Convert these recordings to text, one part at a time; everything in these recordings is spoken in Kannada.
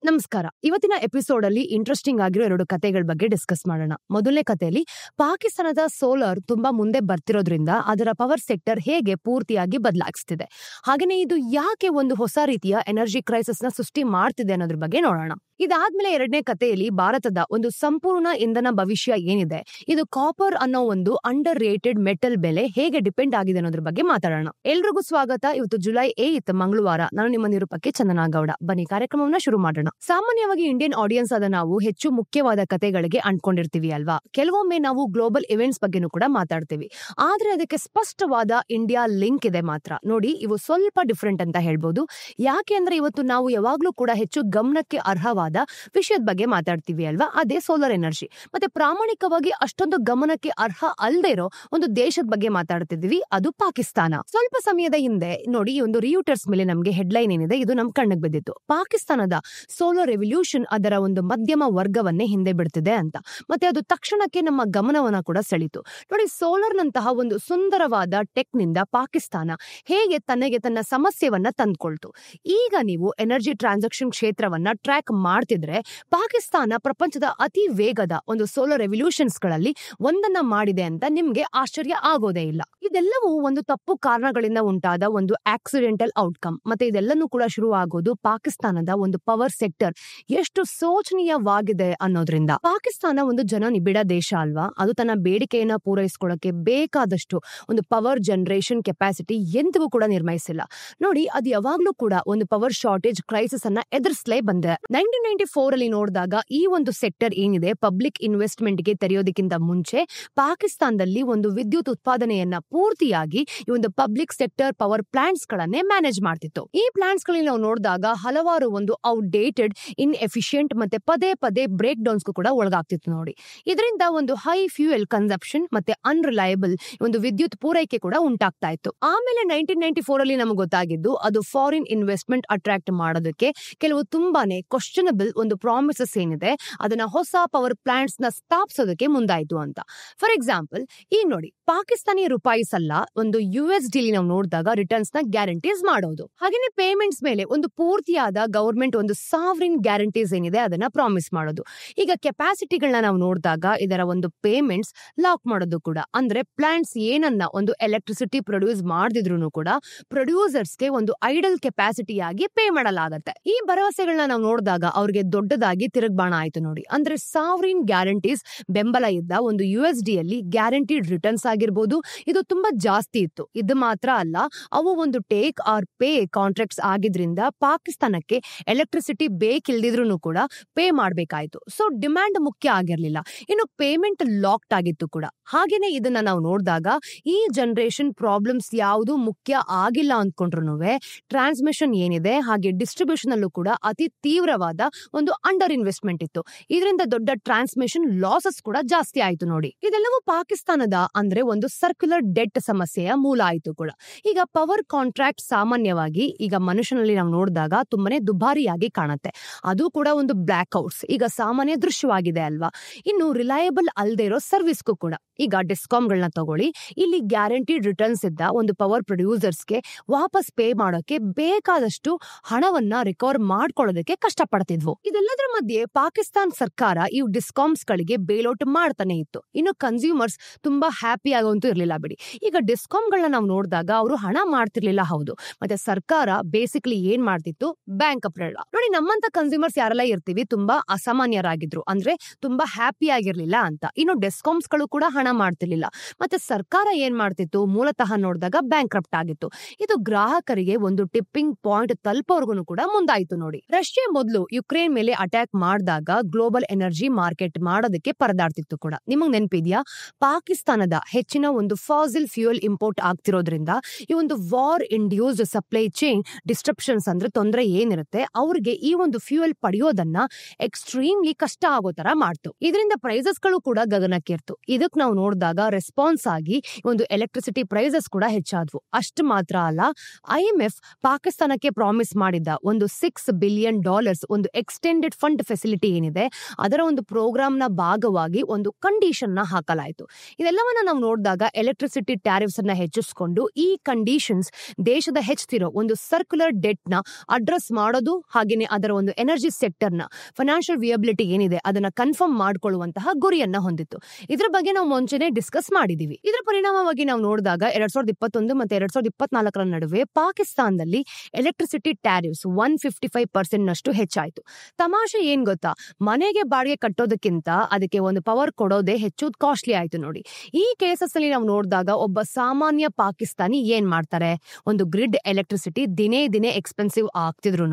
ನಮಸ್ಕಾರ. ಇವತ್ತಿನ ಎಪಿಸೋಡ್ ಅಲ್ಲಿ ಇಂಟ್ರೆಸ್ಟಿಂಗ್ ಆಗಿರೋ 2 ಕಥೆಗಳ ಬಗ್ಗೆ ಡಿಸ್ಕಸ್ ಮಾಡೋಣ. ಮೊದಲನೇ ಕಥೆಯಲ್ಲಿ ಪಾಕಿಸ್ತಾನದ ಸೋಲಾರ್ ತುಂಬಾ ಮುಂದೆ ಬರ್ತಿರೋದ್ರಿಂದ ಅದರ ಪವರ್ ಸೆಕ್ಟರ್ ಹೇಗೆ ಪೂರ್ತಿಯಾಗಿ ಬದಲಾಯಿಸ್ತಿದೆ, ಹಾಗೇನೆ ಇದು ಯಾಕೆ ಒಂದು ಹೊಸ ರೀತಿಯ ಎನರ್ಜಿ ಕ್ರೈಸಿಸ್ ನ ಸೃಷ್ಟಿ ಮಾಡ್ತಿದೆ ಅನ್ನೋದ್ರ ಬಗ್ಗೆ ನೋಡೋಣ. ಇದಾದ್ಮೇಲೆ ಎರಡನೇ ಕಥೆಯಲ್ಲಿ ಭಾರತದ ಒಂದು ಸಂಪೂರ್ಣ ಇಂಧನ ಭವಿಷ್ಯ ಏನಿದೆ, ಇದು ಕಾಪರ್ ಅನ್ನೋ ಒಂದು ಅಂಡರ್ ರೇಟೆಡ್ ಮೆಟಲ್ ಬೆಲೆ ಹೇಗೆ ಡಿಪೆಂಡ್ ಆಗಿದೆ ಅನ್ನೋದ್ರ ಬಗ್ಗೆ ಮಾತಾಡೋಣ. ಎಲ್ರಿಗೂ ಸ್ವಾಗತ. ಇವತ್ತು ಜುಲೈ 8 ಮಂಗಳವಾರ. ನಾನು ನಿಮ್ಮ ನಿರೂಪಕಿ ಚಂದನಾ ಗೌಡ. ಬನ್ನಿ ಕಾರ್ಯಕ್ರಮವನ್ನ ಶುರು ಮಾಡೋಣ. ಸಾಮಾನ್ಯವಾಗಿ ಇಂಡಿಯನ್ ಆಡಿಯನ್ಸ್ ಆದ ನಾವು ಹೆಚ್ಚು ಮುಖ್ಯವಾದ ಕಥೆಗಳಿಗೆ ಅಂಟ್ಕೊಂಡಿರ್ತೀವಿ ಅಲ್ವಾ. ಕೆಲವೊಮ್ಮೆ ನಾವು ಗ್ಲೋಬಲ್ ಇವೆಂಟ್ಸ್ ಬಗ್ಗೆನೂ ಕೂಡ ಮಾತಾಡ್ತೀವಿ, ಆದ್ರೆ ಅದಕ್ಕೆ ಸ್ಪಷ್ಟವಾದ ಇಂಡಿಯಾ ಲಿಂಕ್ ಇದೆ ಮಾತ್ರ. ನೋಡಿ, ಇವು ಸ್ವಲ್ಪ ಡಿಫ್ರೆಂಟ್ ಅಂತ ಹೇಳ್ಬೋದು. ಯಾಕೆ ಅಂದ್ರೆ ಇವತ್ತು ನಾವು ಯಾವಾಗ್ಲೂ ಕೂಡ ಹೆಚ್ಚು ಗಮನಕ್ಕೆ ಅರ್ಹವಾದ ವಿಷಯದ ಬಗ್ಗೆ ಮಾತಾಡ್ತೀವಿ ಅಲ್ವಾ, ಅದೇ ಸೋಲಾರ್ ಎನರ್ಜಿ. ಮತ್ತೆ ಪ್ರಾಮಾಣಿಕವಾಗಿ ಅಷ್ಟೊಂದು ಗಮನಕ್ಕೆ ಅರ್ಹ ಅಲ್ಲದೆ ಇರೋ ಒಂದು ದೇಶದ ಬಗ್ಗೆ ಮಾತಾಡ್ತಿದ್ವಿ, ಅದು ಪಾಕಿಸ್ತಾನ. ಸ್ವಲ್ಪ ಸಮಯದ ಹಿಂದೆ ನೋಡಿ, ಈ ಒಂದು ರಿಯೂಟರ್ಸ್ ಮೇಲೆ ನಮ್ಗೆ ಹೆಡ್ಲೈನ್ ಏನಿದೆ, ಇದು ನಮ್ ಕಣ್ಣಿಗೆ ಬಿದ್ದಿತ್ತು. ಪಾಕಿಸ್ತಾನದ ಸೋಲಾರ್ ರೆವಲ್ಯೂಷನ್ ಅದರ ಒಂದು ಮಧ್ಯಮ ವರ್ಗವನ್ನೇ ಹಿಂದೆ ಬಿಡ್ತಿದೆ ಅಂತ. ಮತ್ತೆ ಅದು ತಕ್ಷಣಕ್ಕೆ ನಮ್ಮ ಗಮನವನ್ನ ಕೂಡ ಸೆಳೀತು. ನೋಡಿ, ಸೋಲಾರ್ ನಂತಹ ಒಂದು ಸುಂದರವಾದ ಟೆಕ್ ನಿಂದ ಪಾಕಿಸ್ತಾನ ಹೇಗೆ ತನ್ನ ಸಮಸ್ಯೆವನ್ನ ತಂದ್ಕೊಳ್ತು. ಈಗ ನೀವು ಎನರ್ಜಿ ಟ್ರಾನ್ಸಾಕ್ಷನ್ ಕ್ಷೇತ್ರವನ್ನ ಟ್ರ್ಯಾಕ್ ಮಾಡ್ತಿದ್ರೆ ಪಾಕಿಸ್ತಾನ ಪ್ರಪಂಚದ ಅತಿ ವೇಗದ ಒಂದು ಸೋಲಾರ್ ರೆವಲ್ಯೂಷನ್ಸ್ ಗಳಲ್ಲಿ ಒಂದನ್ನ ಮಾಡಿದೆ ಅಂತ ನಿಮ್ಗೆ ಆಶ್ಚರ್ಯ ಆಗೋದೇ ಇಲ್ಲ. ಇದೆಲ್ಲವೂ ಒಂದು ತಪ್ಪು ಕಾರಣಗಳಿಂದ ಉಂಟಾದ ಒಂದು ಆಕ್ಸಿಡೆಂಟಲ್ ಔಟ್ಕಮ್. ಮತ್ತೆ ಇದೆಲ್ಲನೂ ಕೂಡ ಶುರು ಆಗೋದು ಪಾಕಿಸ್ತಾನದ ಒಂದು ಪವರ್ ಸೆಕ್ಟರ್ ಎಷ್ಟು ಶೋಚನೀಯವಾಗಿದೆ ಅನ್ನೋದ್ರಿಂದ. ಪಾಕಿಸ್ತಾನ ಒಂದು ಜನನಿಬಿಡ ದೇಶ ಅಲ್ವಾ. ಅದು ತನ್ನ ಬೇಡಿಕೆಯನ್ನ ಪೂರೈಸ್ಕೊಳ್ಳಕ್ಕೆ ಬೇಕಾದಷ್ಟು ಒಂದು ಪವರ್ ಜನರೇಷನ್ ಕೆಪಾಸಿಟಿ ಎಂದಿಗೂ ಕೂಡ ನಿರ್ಮಿಸಿಲ್ಲ. ನೋಡಿ, ಅದು ಯಾವಾಗ್ಲೂ ಕೂಡ ಒಂದು ಪವರ್ ಶಾರ್ಟೇಜ್ ಕ್ರೈಸಿಸ್ ಅನ್ನ ಎದುರಿಸಲೇ ಬಂದೆ. 1994 ಅಲ್ಲಿ ನೋಡಿದಾಗ ಈ ಒಂದು ಸೆಕ್ಟರ್ ಏನಿದೆ, ಪಬ್ಲಿಕ್ ಇನ್ವೆಸ್ಟ್ಮೆಂಟ್ ಗೆ ತೆರೆಯೋದಕ್ಕಿಂತ ಮುಂಚೆ ಪಾಕಿಸ್ತಾನದಲ್ಲಿ ಒಂದು ವಿದ್ಯುತ್ ಉತ್ಪಾದನೆಯನ್ನ ಪೂರ್ತಿಯಾಗಿ ಈ ಒಂದು ಪಬ್ಲಿಕ್ ಸೆಕ್ಟರ್ ಪವರ್ ಪ್ಲಾಂಟ್ಸ್ ಗಳನ್ನೇ ಮ್ಯಾನೇಜ್ ಮಾಡ್ತಿತ್ತು. ಈ ಪ್ಲಾಂಟ್ಸ್ ಗಳಲ್ಲಿ ನಾವು ನೋಡಿದಾಗ ಹಲವಾರು ಒಂದು ಔಟ್ಡೇಟೆಡ್, ಇನ್ಎಫಿಷಿಯಂಟ್ ಮತ್ತೆ ಪದೇ ಪದೇ ಬ್ರೇಕ್ ಡೌನ್ಸ್ ಕೂಡ ಒಳಗಾಗ್ತಿತ್ತು. ನೋಡಿ, ಇದರಿಂದ ಒಂದು ಹೈ ಫ್ಯೂಯಲ್ ಕನ್ಸಂಪ್ಷನ್ ಮತ್ತೆ ಅನ್ರಿಲಯಬಲ್ ಒಂದು ವಿದ್ಯುತ್ ಪೂರೈಕೆ ಕೂಡ ಉಂಟಾಗ್ತಾ ಇತ್ತು. ಆಮೇಲೆ 1994 ಅಲ್ಲಿ ನಮಗೆ ಗೊತ್ತಾಗಿದ್ದು, ಅದು ಫಾರಿನ್ ಇನ್ವೆಸ್ಟ್ಮೆಂಟ್ ಅಟ್ರಾಕ್ಟ್ ಮಾಡೋದಕ್ಕೆ ಕೆಲವು ತುಂಬಾನೇ ಕ್ವಶ್ಚನಬಲ್ ಒಂದು ಪ್ರಾಮಿಸಸ್ ಏನಿದೆ, ಅದನ್ನ ಹೊಸ ಪವರ್ ಪ್ಲಾಂಟ್ಸ್ ನ ಸ್ಥಾಪಿಸೋದಕ್ಕೆ ಮುಂದಾಯ್ತು ಅಂತ. ಫಾರ್ ಎಕ್ಸಾಂಪಲ್, ಈಗ ನೋಡಿ, ಪಾಕಿಸ್ತಾನಿ ರೂಪಾಯಿಸ್ ಅಲ್ಲ, ಒಂದು USD ನಾವು ನೋಡಿದಾಗ ರಿಟರ್ನ್ಸ್ ನ ಗ್ಯಾರಂಟೀಸ್ ಮಾಡೋದು, ಹಾಗೇನೆ ಪೇಮೆಂಟ್ಸ್ ಮೇಲೆ ಒಂದು ಪೂರ್ತಿಯಾದ ಗವರ್ಮೆಂಟ್ ಒಂದು ಸಾವರಿನ್ ಗ್ಯಾರಂಟೀಸ್ ಏನಿದೆ ಅದನ್ನ ಪ್ರಾಮಿಸ್ ಮಾಡೋದು. ಈಗ ಕೆಪಾಸಿಟಿಗಳನ್ನ ನಾವು ನೋಡಿದಾಗ ಇದರ ಒಂದು ಪೇಮೆಂಟ್ಸ್ ಲಾಕ್ ಮಾಡೋದು ಕೂಡ, ಅಂದ್ರೆ ಪ್ಲಾಂಟ್ಸ್ ಏನನ್ನ ಒಂದು ಎಲೆಕ್ಟ್ರಿಸಿಟಿ ಪ್ರೊಡ್ಯೂಸ್ ಮಾಡಿದ್ರು ಕೂಡ ಪ್ರೊಡ್ಯೂಸರ್ಸ್ಗೆ ಒಂದು ಐಡಲ್ ಕೆಪಾಸಿಟಿ ಆಗಿ ಪೇ ಮಾಡಲಾಗತ್ತೆ. ಈ ಭರವಸೆಗಳನ್ನ ನಾವು ನೋಡಿದಾಗ ಅವ್ರಿಗೆ ದೊಡ್ಡದಾಗಿ ತಿರುಗ್ಬಾಣ ಆಯ್ತು. ನೋಡಿ, ಅಂದ್ರೆ ಸಾವರಿನ್ ಗ್ಯಾರಂಟೀಸ್ ಬೆಂಬಲ ಇದ್ದ ಒಂದು USD ಅಲ್ಲಿ ಗ್ಯಾರಂಟಿಡ್ ರಿಟರ್ನ್ಸ್ ಆಗಿರ್ಬೋದು, ಇದು ತುಂಬಾ ಜಾಸ್ತಿ ಇತ್ತು. ಇದು ಮಾತ್ರ ಅಲ್ಲ, ಅವು ಒಂದು ಟೇಕ್ ಆರ್ ಪೇ ಕಾಂಟ್ರಾಕ್ಟ್ಸ್ ಆಗಿದ್ರಿಂದ ಪಾಕಿಸ್ತಾನಕ್ಕೆ ಎಲೆಕ್ಟ್ರಿಸಿಟಿ ಬೇಕಿಲ್ದಿದ್ರು ಕೂಡ ಪೇ ಮಾಡ್ಬೇಕಾಯ್ತು. ಸೊ ಡಿಮ್ಯಾಂಡ್ ಮುಖ್ಯ ಆಗಿರ್ಲಿಲ್ಲ, ಇನ್ನು ಪೇಮೆಂಟ್ ಲಾಕ್ಡ್ ಆಗಿತ್ತು ಕೂಡ. ಹಾಗೇನೆ ಇದನ್ನ ನಾವು ನೋಡಿದಾಗ ಈ ಜನರೇಷನ್ ಪ್ರಾಬ್ಲಮ್ಸ್ ಯಾವುದು ಮುಖ್ಯ ಆಗಿಲ್ಲ ಅಂದ್ಕೊಂಡ್ರು ಟ್ರಾನ್ಸ್ಮಿಷನ್ ಏನಿದೆ ಹಾಗೆ ಡಿಸ್ಟ್ರಿಬ್ಯೂಷನ್ ಅಲ್ಲೂ ಕೂಡ ಅತಿ ತೀವ್ರವಾದ ಒಂದು ಅಂಡರ್ ಇನ್ವೆಸ್ಟ್ಮೆಂಟ್ ಇತ್ತು. ಇದರಿಂದ ದೊಡ್ಡ ಟ್ರಾನ್ಸ್ಮಿಷನ್ ಲಾಸಸ್ ಕೂಡ ಜಾಸ್ತಿ ಆಯ್ತು. ನೋಡಿ, ಇದೆಲ್ಲವೂ ಪಾಕಿಸ್ತಾನದ ಅಂದ್ರೆ ಒಂದು ಸರ್ಕ್ಯುಲರ್ ಡೆಟ್ ಸಮಸ್ಯೆಯ ಮೂಲ ಆಯ್ತು ಕೂಡ. ಈಗ ಪವರ್ ಕಾಂಟ್ರಾಕ್ಟ್ ಸಾಮಾನ್ಯವಾಗಿ ಈಗ ಮನುಷ್ಯನಲ್ಲಿ ನಾವು ನೋಡಿದಾಗ ತುಂಬಾನೇ ದುಬಾರಿಯಾಗಿ ಕಾಣುತ್ತೆ. ಅದು ಕೂಡ ಒಂದು ಬ್ಲಾಕ್ ಔಟ್ಸ್ ಈಗ ಸಾಮಾನ್ಯ ದೃಶ್ಯವಾಗಿದೆ ಅಲ್ವಾ. ಇನ್ನು ರಿಲಯಬಲ್ ಅಲ್ಲದೆ ಇರೋ ಸರ್ವಿಸ್ಗೂ ಕೂಡ, ಈಗ ಡಿಸ್ಕಾಮ್ಗಳನ್ನ ತಗೊಳ್ಳಿ, ಇಲ್ಲಿ ಗ್ಯಾರಂಟಿಡ್ ರಿಟರ್ನ್ಸ್ ಇದ್ದ ಒಂದು ಪವರ್ ಪ್ರೊಡ್ಯೂಸರ್ಸ್ಗೆ ವಾಪಸ್ ಪೇ ಮಾಡೋಕೆ ಬೇಕಾದಷ್ಟು ಹಣವನ್ನ ರಿಕವರ್ ಮಾಡ್ಕೊಳ್ಳೋದಕ್ಕೆ ಕಷ್ಟಪಡ್ತಿದ್ವು. ಇದೆಲ್ಲದರ ಮಧ್ಯೆ ಪಾಕಿಸ್ತಾನ ಸರ್ಕಾರ ಈ ಡಿಸ್ಕಾಮ್ಸ್ ಗಳಿಗೆ ಬೇಲೌಟ್ ಮಾಡ್ತಾನೆ ಇತ್ತು. ಇನ್ನು ಕನ್ಸ್ಯೂಮರ್ಸ್ ತುಂಬಾ ಹ್ಯಾಪಿ ಆಗಂತೂ ಇರ್ಲಿಲ್ಲ ಬಿಡಿ. ಈಗ ಡಿಸ್ಕಾಮ್ಗಳನ್ನ ನಾವು ನೋಡಿದಾಗ ಅವರು ಹಣ ಮಾಡ್ತಿರ್ಲಿಲ್ಲ, ಹೌದು. ಮತ್ತೆ ಸರ್ಕಾರ ಬೇಸಿಕ್ಲಿ ಏನ್ ಮಾಡ್ತಿತ್ತು, ಬ್ಯಾಂಕ್ ಅಪ್ರಲ್ಲ. ನೋಡಿ, ನಮ್ಮಂತ ಕನ್ಸ್ಯೂಮರ್ಸ್ ಯಾರೆಲ್ಲ ಇರ್ತೀವಿ ತುಂಬಾ ಅಸಾಮಾನ್ಯರಾಗಿದ್ರು, ಅಂದ್ರೆ ತುಂಬಾ ಹ್ಯಾಪಿ ಆಗಿರ್ಲಿಲ್ಲ ಅಂತ. ಇನ್ನು ಡಿಸ್ಕಾಮ್ಸ್ ಗಳು ಕೂಡ ಹಣ ಮಾಡ್ತಿರ್ಲಿಲ್ಲ. ಮತ್ತೆ ಸರ್ಕಾರ ಏನ್ ಮಾಡ್ತಿತ್ತು, ಮೂಲತಃ ನೋಡಿದಾಗ ಬ್ಯಾಂಕ್ ಕ್ರಪ್ಟ್ ಆಗಿತ್ತು. ಇದು ಗ್ರಾಹಕರಿಗೆ ಒಂದು ಟಿಪ್ಪಿಂಗ್ ಪಾಯಿಂಟ್ ತಲುಪೋರ್ಗು ಕೂಡ ಮುಂದಾಯ್ತು. ನೋಡಿ, ರಷ್ಯಾ ಮೊದಲು ಯುಕ್ರೇನ್ ಮೇಲೆ ಅಟ್ಯಾಕ್ ಮಾಡಿದಾಗ ಗ್ಲೋಬಲ್ ಎನರ್ಜಿ ಮಾರ್ಕೆಟ್ ಮಾಡೋದಕ್ಕೆ ಪರದಾಡ್ತಿತ್ತು ಕೂಡ. ನಿಮಗ್ ನೆನಪಿದ್ಯಾ, ಪಾಕಿಸ್ತಾನದ ಹೆಚ್ಚಿನ ಒಂದು ಫಾಸಿಲ್ ಫ್ಯೂಯಲ್ ಇಂಪೋರ್ಟ್ ಆಗ್ತಿರೋದ್ರಿಂದ ಈ ಒಂದು ವಾರ್ ಇಂಡ್ಯೂಸ್ಡ್ ಸಪ್ಲೈ ಚೈನ್ ಡಿಸ್ಟ್ರಪ್ಷನ್ಸ್ ಅಂದ್ರೆ ತೊಂದರೆ ಏನಿರುತ್ತೆ, ಅವ್ರಿಗೆ ಈ ಒಂದು ಫ್ಯೂಯಲ್ ಪಡೆಯೋದನ್ನ ಎಕ್ಸ್ಟ್ರೀಮ್ಲಿ ಕಷ್ಟ ಆಗೋ ತರ ಮಾಡ್ತು. ಇದರಿಂದ ಪ್ರೈಸಸ್ ಗಳು ಕೂಡ ಗಗನಕ್ಕೇರ್ತು. ಇದಕ್ ನಾವು ನೋಡಿದಾಗ ರೆಸ್ಪಾನ್ಸ್ ಆಗಿ ಒಂದು ಎಲೆಕ್ಟ್ರಿಸಿಟಿ ಪ್ರೈಸಸ್ ಕೂಡ ಹೆಚ್ಚಾದ್ವು. ಅಷ್ಟು ಮಾತ್ರ ಅಲ್ಲ, IMF ಪಾಕಿಸ್ತಾನಕ್ಕೆ ಪ್ರಾಮಿಸ್ ಮಾಡಿದ್ದ ಒಂದು $6 ಬಿಲಿಯನ್ ಒಂದು ಎಕ್ಸ್ಟೆಂಡೆಡ್ ಫಂಡ್ ಫೆಸಿಲಿಟಿ ಏನಿದೆ ಅದರ ಒಂದು ಪ್ರೋಗ್ರಾಮ್ನ ಭಾಗವಾಗಿ ಒಂದು ಕಂಡೀಷನ್ ನ ಹಾಕಲಾಯಿತು. ಇದೆಲ್ಲವನ್ನ ನಾವು ನೋಡಿದಾಗ ಎಲೆಕ್ಟ್ರಿಸಿಟಿ ಟ್ಯಾರಿಫ್ಸ್ ಅನ್ನ ಹೆಚ್ಚಿಸಿಕೊಂಡು ಈ ಕಂಡೀಷನ್ಸ್ ದೇಶದ ಹೆಚ್ಚುತ್ತಿರೋ ಒಂದು ಸರ್ಕ್ಯುಲರ್ ಡೆಟ್ ನ ಅಡ್ರೆಸ್ ಮಾಡೋದು, ಹಾಗೇನೆ ಅದರ ಒಂದು ಎನರ್ಜಿ ಸೆಕ್ಟರ್ ನ ಫೈನಾನ್ಷಿಯಲ್ ವಿಯಬಿಲಿಟಿ ಏನಿದೆ ಅದನ್ನ ಕನ್ಫರ್ಮ್ ಮಾಡಿಕೊಳ್ಳುವಂತಹ ಗುರಿಯನ್ನ ಹೊಂದಿತ್ತು. ಇದ್ರ ಬಗ್ಗೆ ನಾವು ಮುಂಚೆನೆ ಡಿಸ್ಕಸ್ ಮಾಡಿದೀವಿ. ಇದರ ಪರಿಣಾಮವಾಗಿ ನಾವು ನೋಡಿದಾಗ 2021 ಮತ್ತೆ 2024 ನಡುವೆ ಪಾಕಿಸ್ತಾನದಲ್ಲಿ ಎಲೆಕ್ಟ್ರಿಸಿಟಿ ಟ್ಯಾರಿಫ್ಸ್ 155% ನಷ್ಟು ಹೆಚ್ಚಾಯಿತು. ತಮಾಷೆ ಏನ್ ಗೊತ್ತಾ, ಮನೆಗೆ ಬಾಡಿಗೆ ಕಟ್ಟೋದಕ್ಕಿಂತ ಅದಕ್ಕೆ ಒಂದು ಪವರ್ ಕೊಡೋದೇ ಹೆಚ್ಚು ಕಾಸ್ಟ್ಲಿ ಆಯ್ತು ನೋಡಿ. ಈ ಕೇಸಸ್ ಅಲ್ಲಿ ನಾವು ನೋಡಿದಾಗ ಒಬ್ಬ ಸಾಮಾನ್ಯ ಪಾಕಿಸ್ತಾನಿ ಏನ್ ಮಾಡ್ತಾರೆ, ಒಂದು ಗ್ರಿಡ್ ಎಲೆಕ್ಟ್ರಿಸಿಟಿ ದಿನೇ ದಿನೇ ಎಕ್ಸ್ಪೆನ್ಸಿವ್ ಆಗ್ತಿದ್ರು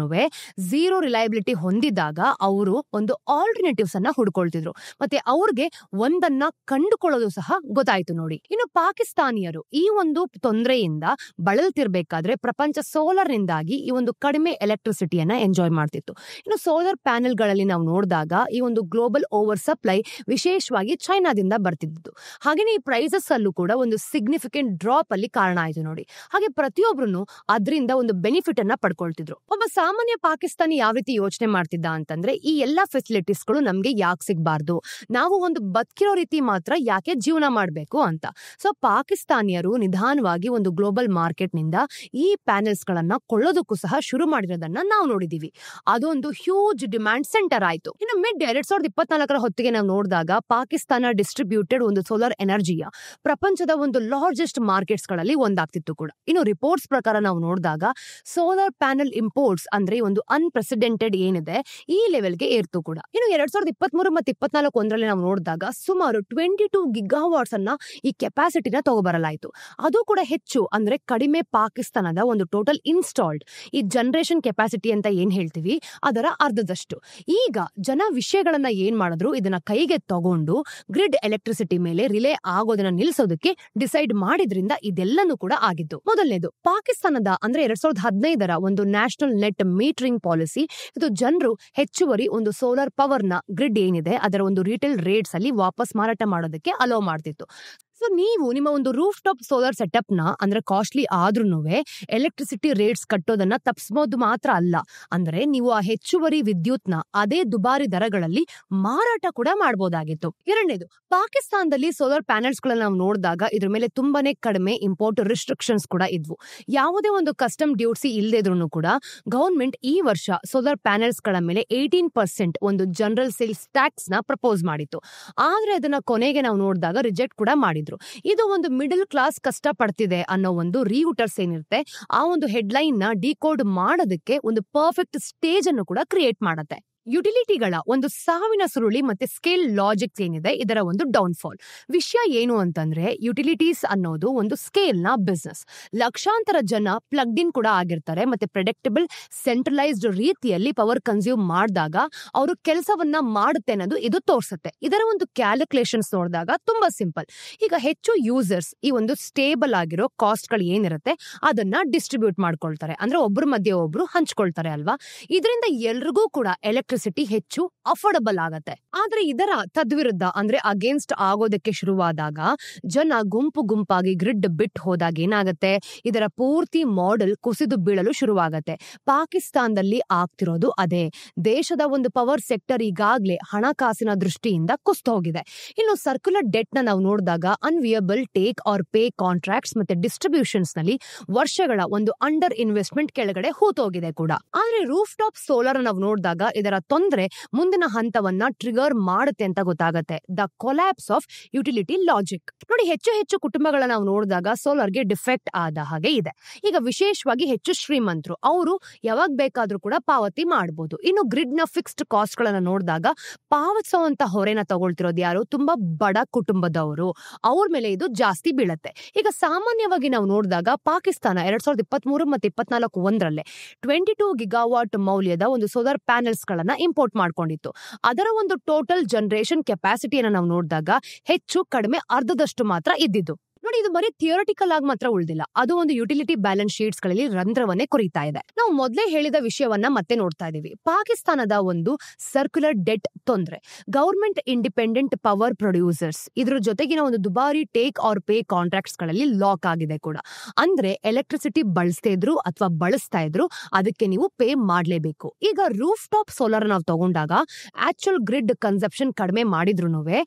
ಝೀರೋ ರಿಲಯಬಿಲಿಟಿ ಹೊಂದಿದಾಗ ಅವರು ಒಂದು ಆಲ್ಟರ್ನೇಟಿವ್ಸ್ ಅನ್ನ ಹುಡ್ಕೊಳ್ತಿದ್ರು. ಮತ್ತೆ ಅವ್ರಿಗೆ ಒಂದನ್ನ ಕಂಡುಕೊಳ್ಳೋದು ಸಹ ಗೊತ್ತಾಯ್ತು ನೋಡಿ. ಇನ್ನು ಪಾಕಿಸ್ತಾನಿಯರು ಈ ಒಂದು ತೊಂದರೆಯಿಂದ ಬಳಲ್ತಿರ್ಬೇಕಾದ್ರೆ ಪ್ರಪಂಚ ಸೋಲಾರ್ ನಿಂದಾಗಿ ಈ ಒಂದು ಕಡಿಮೆ ಎಲೆಕ್ಟ್ರಿಸಿಟಿಯನ್ನ ಎಂಜಾಯ್ ಮಾಡ್ತಿತ್ತು. ಇನ್ನು ಸೋಲಾರ್ ಪ್ಯಾನೆಲ್ ಗಳಲ್ಲಿ ನಾವು ನೋಡಿದಾಗ ಈ ಒಂದು ಗ್ಲೋಬಲ್ ಓವರ್ ಸಪ್ಲೈ ವಿಶೇಷವಾಗಿ ಚೈನಾದಿಂದ ಬರ್ತಿದ್ದು. ಹಾಗೇನೆ ಈ ಪ್ರೈಸಸ್ ಅಲ್ಲೂ ಕೂಡ ಒಂದು ಸಿಗ್ನಿಫಿಕೆಂಟ್ ಡ್ರಾಪ್ ಅಲ್ಲಿ ಕಾರಣ ಆಯ್ತು ನೋಡಿ. ಹಾಗೆ ಪ್ರತಿಯೊಬ್ರು ಅದರಿಂದ ಒಂದು ಬೆನಿಫಿಟ್ ಅನ್ನ ಪಡ್ಕೊಳ್ತಿದ್ರು. ಒಬ್ಬ ಸಾಮಾನ್ಯ ಪಾಕಿಸ್ತಾನಿ ಯಾವ ರೀತಿ ಯೋಚನೆ ಮಾಡ್ತಿದ್ದ ಅಂತಂದ್ರೆ, ಈ ಎಲ್ಲಾ ಫೆಸಿಲಿಟೀಸ್ಗಳು ನಮ್ಗೆ ಯಾಕೆ ಸಿಗಬಾರ್ದು, ನಾವು ಒಂದು ಬದುಕಿರೋ ರೀತಿ ಮಾತ್ರ ಯಾಕೆ ಜೀವನ ಮಾಡಬೇಕು ಅಂತ. ಸೊ ಪಾಕಿಸ್ತಾನಿಯರು ನಿಧಾನವಾಗಿ ಒಂದು ಗ್ಲೋಬಲ್ ಮಾರ್ಕೆಟ್ ನಿಂದ ಈ ಪ್ಯಾನೆಲ್ಸ್ ಗಳನ್ನ ಕೊಳ್ಳೋದಕ್ಕೂ ಸಹ ಶುರು ಮಾಡಿರೋದನ್ನ ನಾವು ನೋಡಿದೀವಿ. ಅದೊಂದು ಹ್ಯೂಜ್ ಡಿಮ್ಯಾಂಡ್ ಸೆಂಟರ್ ಆಯ್ತು. ಇನ್ನು ಮಿಡ್ 2024 ಹೊತ್ತಿಗೆ ನಾವು ನೋಡಿದಾಗ ಪಾಕಿಸ್ತಾನ ಡಿಸ್ಟ್ರಿಬ್ಯೂಟೆಡ್ ಒಂದು ಸೋಲಾರ್ ಎನರ್ಜಿಯ ಪ್ರಪಂಚದ ಒಂದು ಲಾರ್ಜೆಸ್ಟ್ ಮಾರ್ಕೆಟ್ಸ್ ಗಳಲ್ಲಿ ಒಂದಾಗ್ತಿತ್ತು ಕೂಡ. ಇನ್ನು ರಿಪೋರ್ಟ್ಸ್ ಪ್ರಕಾರ ನಾವು ನೋಡಿದಾಗ ಸೋಲಾರ್ ಪ್ಯಾನೆಲ್ ಇಂಪೋರ್ಟ್ಸ್ ಅಂದ್ರೆ ಒಂದು ಅನ್ಪ್ರೆಸಿಡೆಂಟೆಡ್ ಏನಿದೆ ಈ ಲೆವೆಲ್ಗೆ ಏರ್ತು ಕೂಡ. ಇನ್ನು 2023 ಮತ್ತು 2024 ನಾವು ನೋಡಿದಾಗ ಸುಮಾರು 22 ಗಿಗಾವಾಟ್ಸ್ ಅನ್ನ ಈ ಕೆಪಾಸಿಟಿನ ತಗೋಬರಲಾಯಿತು. ಅದು ಕೂಡ ಹೆಚ್ಚು ಅಂದ್ರೆ ಕಡಿಮೆ ಪಾಕಿಸ್ತಾನದ ಒಂದು ಟೋಟಲ್ ಇನ್ಸ್ಟಾಲ್ಡ್ ಈ ಜನರೇಷನ್ ಕೆಪಾಸಿಟಿ ಅಂತ ಏನ್ ಹೇಳ್ತೀವಿ ಅದರ ಅರ್ಧದಷ್ಟು. ಈಗ ಜನ ವಿಷಯಗಳನ್ನ ಏನ್ ಮಾಡಿದ್ರು, ಇದನ್ನ ಕೈಗೆ ತಗೊಂಡು ಗ್ರಿಡ್ ಎಲೆಕ್ಟ್ರಿಸಿಟಿ ಮೇಲೆ ರಿಲೇ ಆಗೋದನ್ನ ನಿಲ್ಸೋದಕ್ಕೆ ಡಿಸೈಡ್ ಮಾಡಿದ್ರಿಂದ ಇದೆಲ್ಲನೂ ಕೂಡ ಆಗಿದ್ದು. ಮೊದಲನೇದು ಪಾಕಿಸ್ತಾನದ ಅಂದ್ರೆ 2015 ಒಂದು ನ್ಯಾಷನಲ್ ನೆಟ್ ಮೀಟರಿಂಗ್ ಪಾಲಿಸಿ. ಇದು ಜನರು ಹೆಚ್ಚುವರಿ ಒಂದು ಸೋಲಾರ್ ಪವರ್ ನ ಗ್ರಿಡ್ ಏನಿದೆ ಅದರ ಒಂದು ರಿಟೇಲ್ ರೇಟ್ಸ್ ಅಲ್ಲಿ ವಾಪಸ್ ಮಾರಾಟ ಮಾಡೋದಕ್ಕೆ ಅಲೋ ಮಾಡ್ತಿತ್ತು. ಸೊ ನೀವು ನಿಮ್ಮ ಒಂದು ರೂಫ್ ಟಾಪ್ ಸೋಲಾರ್ ಸೆಟಪ್ ನ ಅಂದ್ರೆ ಕಾಸ್ಟ್ಲಿ ಆದ್ರೂ ಎಲೆಕ್ಟ್ರಿಸಿಟಿ ರೇಟ್ಸ್ ಕಟ್ಟೋದನ್ನ ತಪ್ಪಿಸಬಹುದು ಮಾತ್ರ ಅಲ್ಲ, ಅಂದ್ರೆ ನೀವು ಆ ಹೆಚ್ಚುವರಿ ವಿದ್ಯುತ್ ನ ಅದೇ ದುಬಾರಿ ದರಗಳಲ್ಲಿ ಮಾರಾಟ ಕೂಡ ಮಾಡಬಹುದಾಗಿತ್ತು. ಎರಡನೇದು, ಪಾಕಿಸ್ತಾನದಲ್ಲಿ ಸೋಲಾರ್ ಪ್ಯಾನೆಲ್ಸ್ ಗಳನ್ನ ನಾವು ನೋಡಿದಾಗ ಇದ್ರ ಮೇಲೆ ತುಂಬಾನೇ ಕಡಿಮೆ ಇಂಪೋರ್ಟ್ ರಿಸ್ಟ್ರಿಕ್ಷನ್ಸ್ ಕೂಡ ಇದ್ವು. ಯಾವುದೇ ಒಂದು ಕಸ್ಟಮ್ ಡ್ಯೂಟಿ ಇಲ್ಲದೆ ಇದ್ರೂ ಕೂಡ ಗವರ್ಮೆಂಟ್ ಈ ವರ್ಷ ಸೋಲಾರ್ ಪ್ಯಾನೆಲ್ಸ್ ಗಳ ಮೇಲೆ 18% ಒಂದು ಜನರಲ್ ಸೇಲ್ಸ್ ಟ್ಯಾಕ್ಸ್ ನ ಪ್ರಪೋಸ್ ಮಾಡಿತ್ತು. ಆದ್ರೆ ಅದನ್ನ ಕೊನೆಗೆ ನಾವು ನೋಡಿದಾಗ ರಿಜೆಕ್ಟ್ ಕೂಡ ಮಾಡಿದ್ರು. ಇದು ಒಂದು ಮಿಡಲ್ ಕ್ಲಾಸ್ ಕಷ್ಟ ಪಡ್ತಿದೆ ಅನ್ನೋ ಒಂದು ರಿಯೂಟರ್ಸ್ ಏನಿರುತ್ತೆ ಆ ಒಂದು ಹೆಡ್ಲೈನ್ ನ ಡಿಕೋಡ್ ಮಾಡೋದಕ್ಕೆ ಒಂದು ಪರ್ಫೆಕ್ಟ್ ಸ್ಟೇಜ್ ಅನ್ನು ಕೂಡ ಕ್ರಿಯೇಟ್ ಮಾಡುತ್ತೆ. ಯುಟಿಲಿಟಿಗಳ ಒಂದು ಸಾವಿನ ಸುರುಳಿ ಮತ್ತೆ ಸ್ಕೇಲ್ ಲಾಜಿಕ್ಸ್ ಏನಿದೆ ಇದರ ಒಂದು ಡೌನ್ಫಾಲ್. ವಿಷಯ ಏನು ಅಂತಂದ್ರೆ, ಯುಟಿಲಿಟೀಸ್ ಅನ್ನೋದು ಒಂದು ಸ್ಕೇಲ್ ನ ಬಿಸ್ನೆಸ್. ಲಕ್ಷಾಂತರ ಜನ ಪ್ಲಗ್ಡ್ ಇನ್ ಕೂಡ ಆಗಿರ್ತಾರೆ ಮತ್ತೆ ಪ್ರೆಡಿಕ್ಟಬಲ್ ಸೆಂಟ್ರಲೈಸ್ಡ್ ರೀತಿಯಲ್ಲಿ ಪವರ್ ಕನ್ಸ್ಯೂಮ್ ಮಾಡಿದಾಗ ಅವರು ಕೆಲಸವನ್ನ ಮಾಡುತ್ತೆ ಅನ್ನೋದು ಇದು ತೋರಿಸುತ್ತೆ. ಇದರ ಒಂದು ಕ್ಯಾಲ್ಕುಲೇಷನ್ಸ್ ನೋಡಿದಾಗ ತುಂಬಾ ಸಿಂಪಲ್. ಈಗ ಹೆಚ್ಚು ಯೂಸರ್ಸ್ ಈ ಒಂದು ಸ್ಟೇಬಲ್ ಆಗಿರೋ ಕಾಸ್ಟ್ ಗಳು ಏನಿರುತ್ತೆ ಅದನ್ನ ಡಿಸ್ಟ್ರಿಬ್ಯೂಟ್ ಮಾಡ್ಕೊಳ್ತಾರೆ, ಅಂದ್ರೆ ಒಬ್ರ ಮಧ್ಯೆ ಒಬ್ರು ಹಂಚ್ಕೊಳ್ತಾರೆ ಅಲ್ವಾ. ಇದರಿಂದ ಎಲ್ರಿಗೂ ಕೂಡ ಎಲೆಕ್ಟ್ರಿಸಿಟಿ ಹೆಚ್ಚು ಅಫೋರ್ಡಬಲ್ ಆಗತ್ತೆ. ಆದ್ರೆ ಇದರ ತದ್ವಿರುದ್ಧ ಅಂದ್ರೆ ಅಗೇನ್ಸ್ಟ್ ಆಗೋದಕ್ಕೆ ಶುರುವಾದಾಗ ಜನ ಗುಂಪು ಗುಂಪಾಗಿ ಗ್ರಿಡ್ ಬಿಟ್ಟು ಹೋದಾಗ ಏನಾಗತ್ತೆ, ಇದರ ಪೂರ್ತಿ ಮಾಡೆಲ್ ಕುಸಿದು ಬೀಳಲು ಶುರುವಾಗತ್ತೆ. ಪಾಕಿಸ್ತಾನದಲ್ಲಿ ಆಗ್ತಿರೋದು ಅದೇ. ದೇಶದ ಒಂದು ಪವರ್ ಸೆಕ್ಟರ್ ಈಗಾಗ್ಲೇ ಹಣಕಾಸಿನ ದೃಷ್ಟಿಯಿಂದ ಕುಸಿದು ಹೋಗಿದೆ. ಇನ್ನು ಸರ್ಕ್ಯುಲರ್ ಡೆಟ್ ನ ನಾವು ನೋಡಿದಾಗ ಅನ್ವಿಯಬಲ್ ಟೇಕ್ ಆರ್ ಪೇ ಕಾಂಟ್ರಾಕ್ಟ್ಸ್ ಮತ್ತೆ ಡಿಸ್ಟ್ರಿಬ್ಯೂಷನ್ಸ್ ನಲ್ಲಿ ವರ್ಷಗಳ ಒಂದು ಅಂಡರ್ ಇನ್ವೆಸ್ಟ್ಮೆಂಟ್ ಕೆಳಗಡೆ ಹೂತೋಗಿದೆ ಕೂಡ. ಆದ್ರೆ ರೂಫ್ ಟಾಪ್ ಸೋಲಾರ್ ನಾವು ನೋಡಿದಾಗ ಇದರ ತೊಂದರೆ ಮುಂದಿನ ಹಂತವನ್ನ ಟ್ರಿಗರ್ ಮಾಡುತ್ತೆ ಅಂತ ಗೊತ್ತಾಗತ್ತೆ. The collapse of utility logic ನೋಡಿ. ಹೆಚ್ಚು ಕುಟುಂಬಗಳನ್ನ ನಾವು ನೋಡಿದಾಗ ಸೋಲಾರ್ಗೆ ಡಿಫೆಕ್ಟ್ ಆದ ಹಾಗೆ ಇದೆ. ಈಗ ವಿಶೇಷವಾಗಿ ಹೆಚ್ಚು ಶ್ರೀಮಂತರು ಅವರು ಯಾವಾಗ ಬೇಕಾದ್ರೂ ಕೂಡ ಪಾವತಿ ಮಾಡಬಹುದು. ಇನ್ನು ಗ್ರಿಡ್ ನ ಫಿಕ್ಸ್ಡ್ ಕಾಸ್ಟ್ ಗಳನ್ನ ನೋಡಿದಾಗ ಪಾವತಿಸುವಂತ ಹೊರೆನ ತಗೊಳ್ತಿರೋದು ಯಾರು, ತುಂಬಾ ಬಡ ಕುಟುಂಬದವರು, ಅವ್ರ ಮೇಲೆ ಇದು ಜಾಸ್ತಿ ಬೀಳತ್ತೆ. ಈಗ ಸಾಮಾನ್ಯವಾಗಿ ನಾವು ನೋಡಿದಾಗ ಪಾಕಿಸ್ತಾನ 2023 ಮತ್ತು 2024 22 ಗಿಗಾವಾಟ್ ಮೌಲ್ಯದ ಒಂದು ಸೋಲಾರ್ ಪ್ಯಾನೆಲ್ಸ್ ಗಳನ್ನ ಇಂಪೋರ್ಟ್ ಮಾಡ್ಕೊಂಡಿತ್ತು. ಅದರ ಒಂದು ಟೋಟಲ್ ಜನರೇಷನ್ ಕೆಪಾಸಿಟಿಯನ್ನ ನಾವು ನೋಡಿದಾಗ ಹೆಚ್ಚು ಕಡಿಮೆ ಅರ್ಧದಷ್ಟು ಮಾತ್ರ ಇದ್ದಿದ್ದು. ನೋಡಿ, ಇದು ಬರೀ ಥಿಯರಿಟಿಕಲ್ ಆಗಿ ಮಾತ್ರ ಉಳಿದಿಲ್ಲ, ಅದು ಒಂದು ಯುಟಿಲಿಟಿ ಬ್ಯಾಲೆನ್ಸ್ ಶೀಟ್ಸ್ ಗಳಲ್ಲಿ ರಂಧ್ರವನ್ನೇ ಕೊರಿತಾ ಇದೆ. ನಾವು ಮೊದಲೇ ಹೇಳಿದ ವಿಷಯವನ್ನ ಮತ್ತೆ ನೋಡ್ತಾ ಇದೀವಿ. ಪಾಕಿಸ್ತಾನದ ಒಂದು ಸರ್ಕ್ಯುಲರ್ ಡೆಟ್ ತೊಂದ್ರೆ, ಗವರ್ಮೆಂಟ್ ಇಂಡಿಪೆಂಡೆಂಟ್ ಪವರ್ ಪ್ರೊಡ್ಯೂಸರ್ಸ್ ಇದ್ರ ಜೊತೆಗಿನ ಒಂದು ದುಬಾರಿ ಟೇಕ್ ಆರ್ ಪೇ ಕಾಂಟ್ರಾಕ್ಟ್ಸ್ ಗಳಲ್ಲಿ ಲಾಕ್ ಆಗಿದೆ ಕೂಡ. ಅಂದ್ರೆ ಎಲೆಕ್ಟ್ರಿಸಿಟಿ ಬಳಸ್ತಾ ಇದ್ರು ಅಥವಾ ಬಳಸ್ತಾ ಇದ್ರು ಅದಕ್ಕೆ ನೀವು ಪೇ ಮಾಡ್ಲೇಬೇಕು. ಈಗ ರೂಫ್ ಟಾಪ್ ಸೋಲಾರ್ ನಾವು ತಗೊಂಡಾಗ ಆಕ್ಚುಯಲ್ ಗ್ರಿಡ್ ಕನ್ಸಪ್ಷನ್ ಕಡಿಮೆ ಮಾಡಿದ್ರು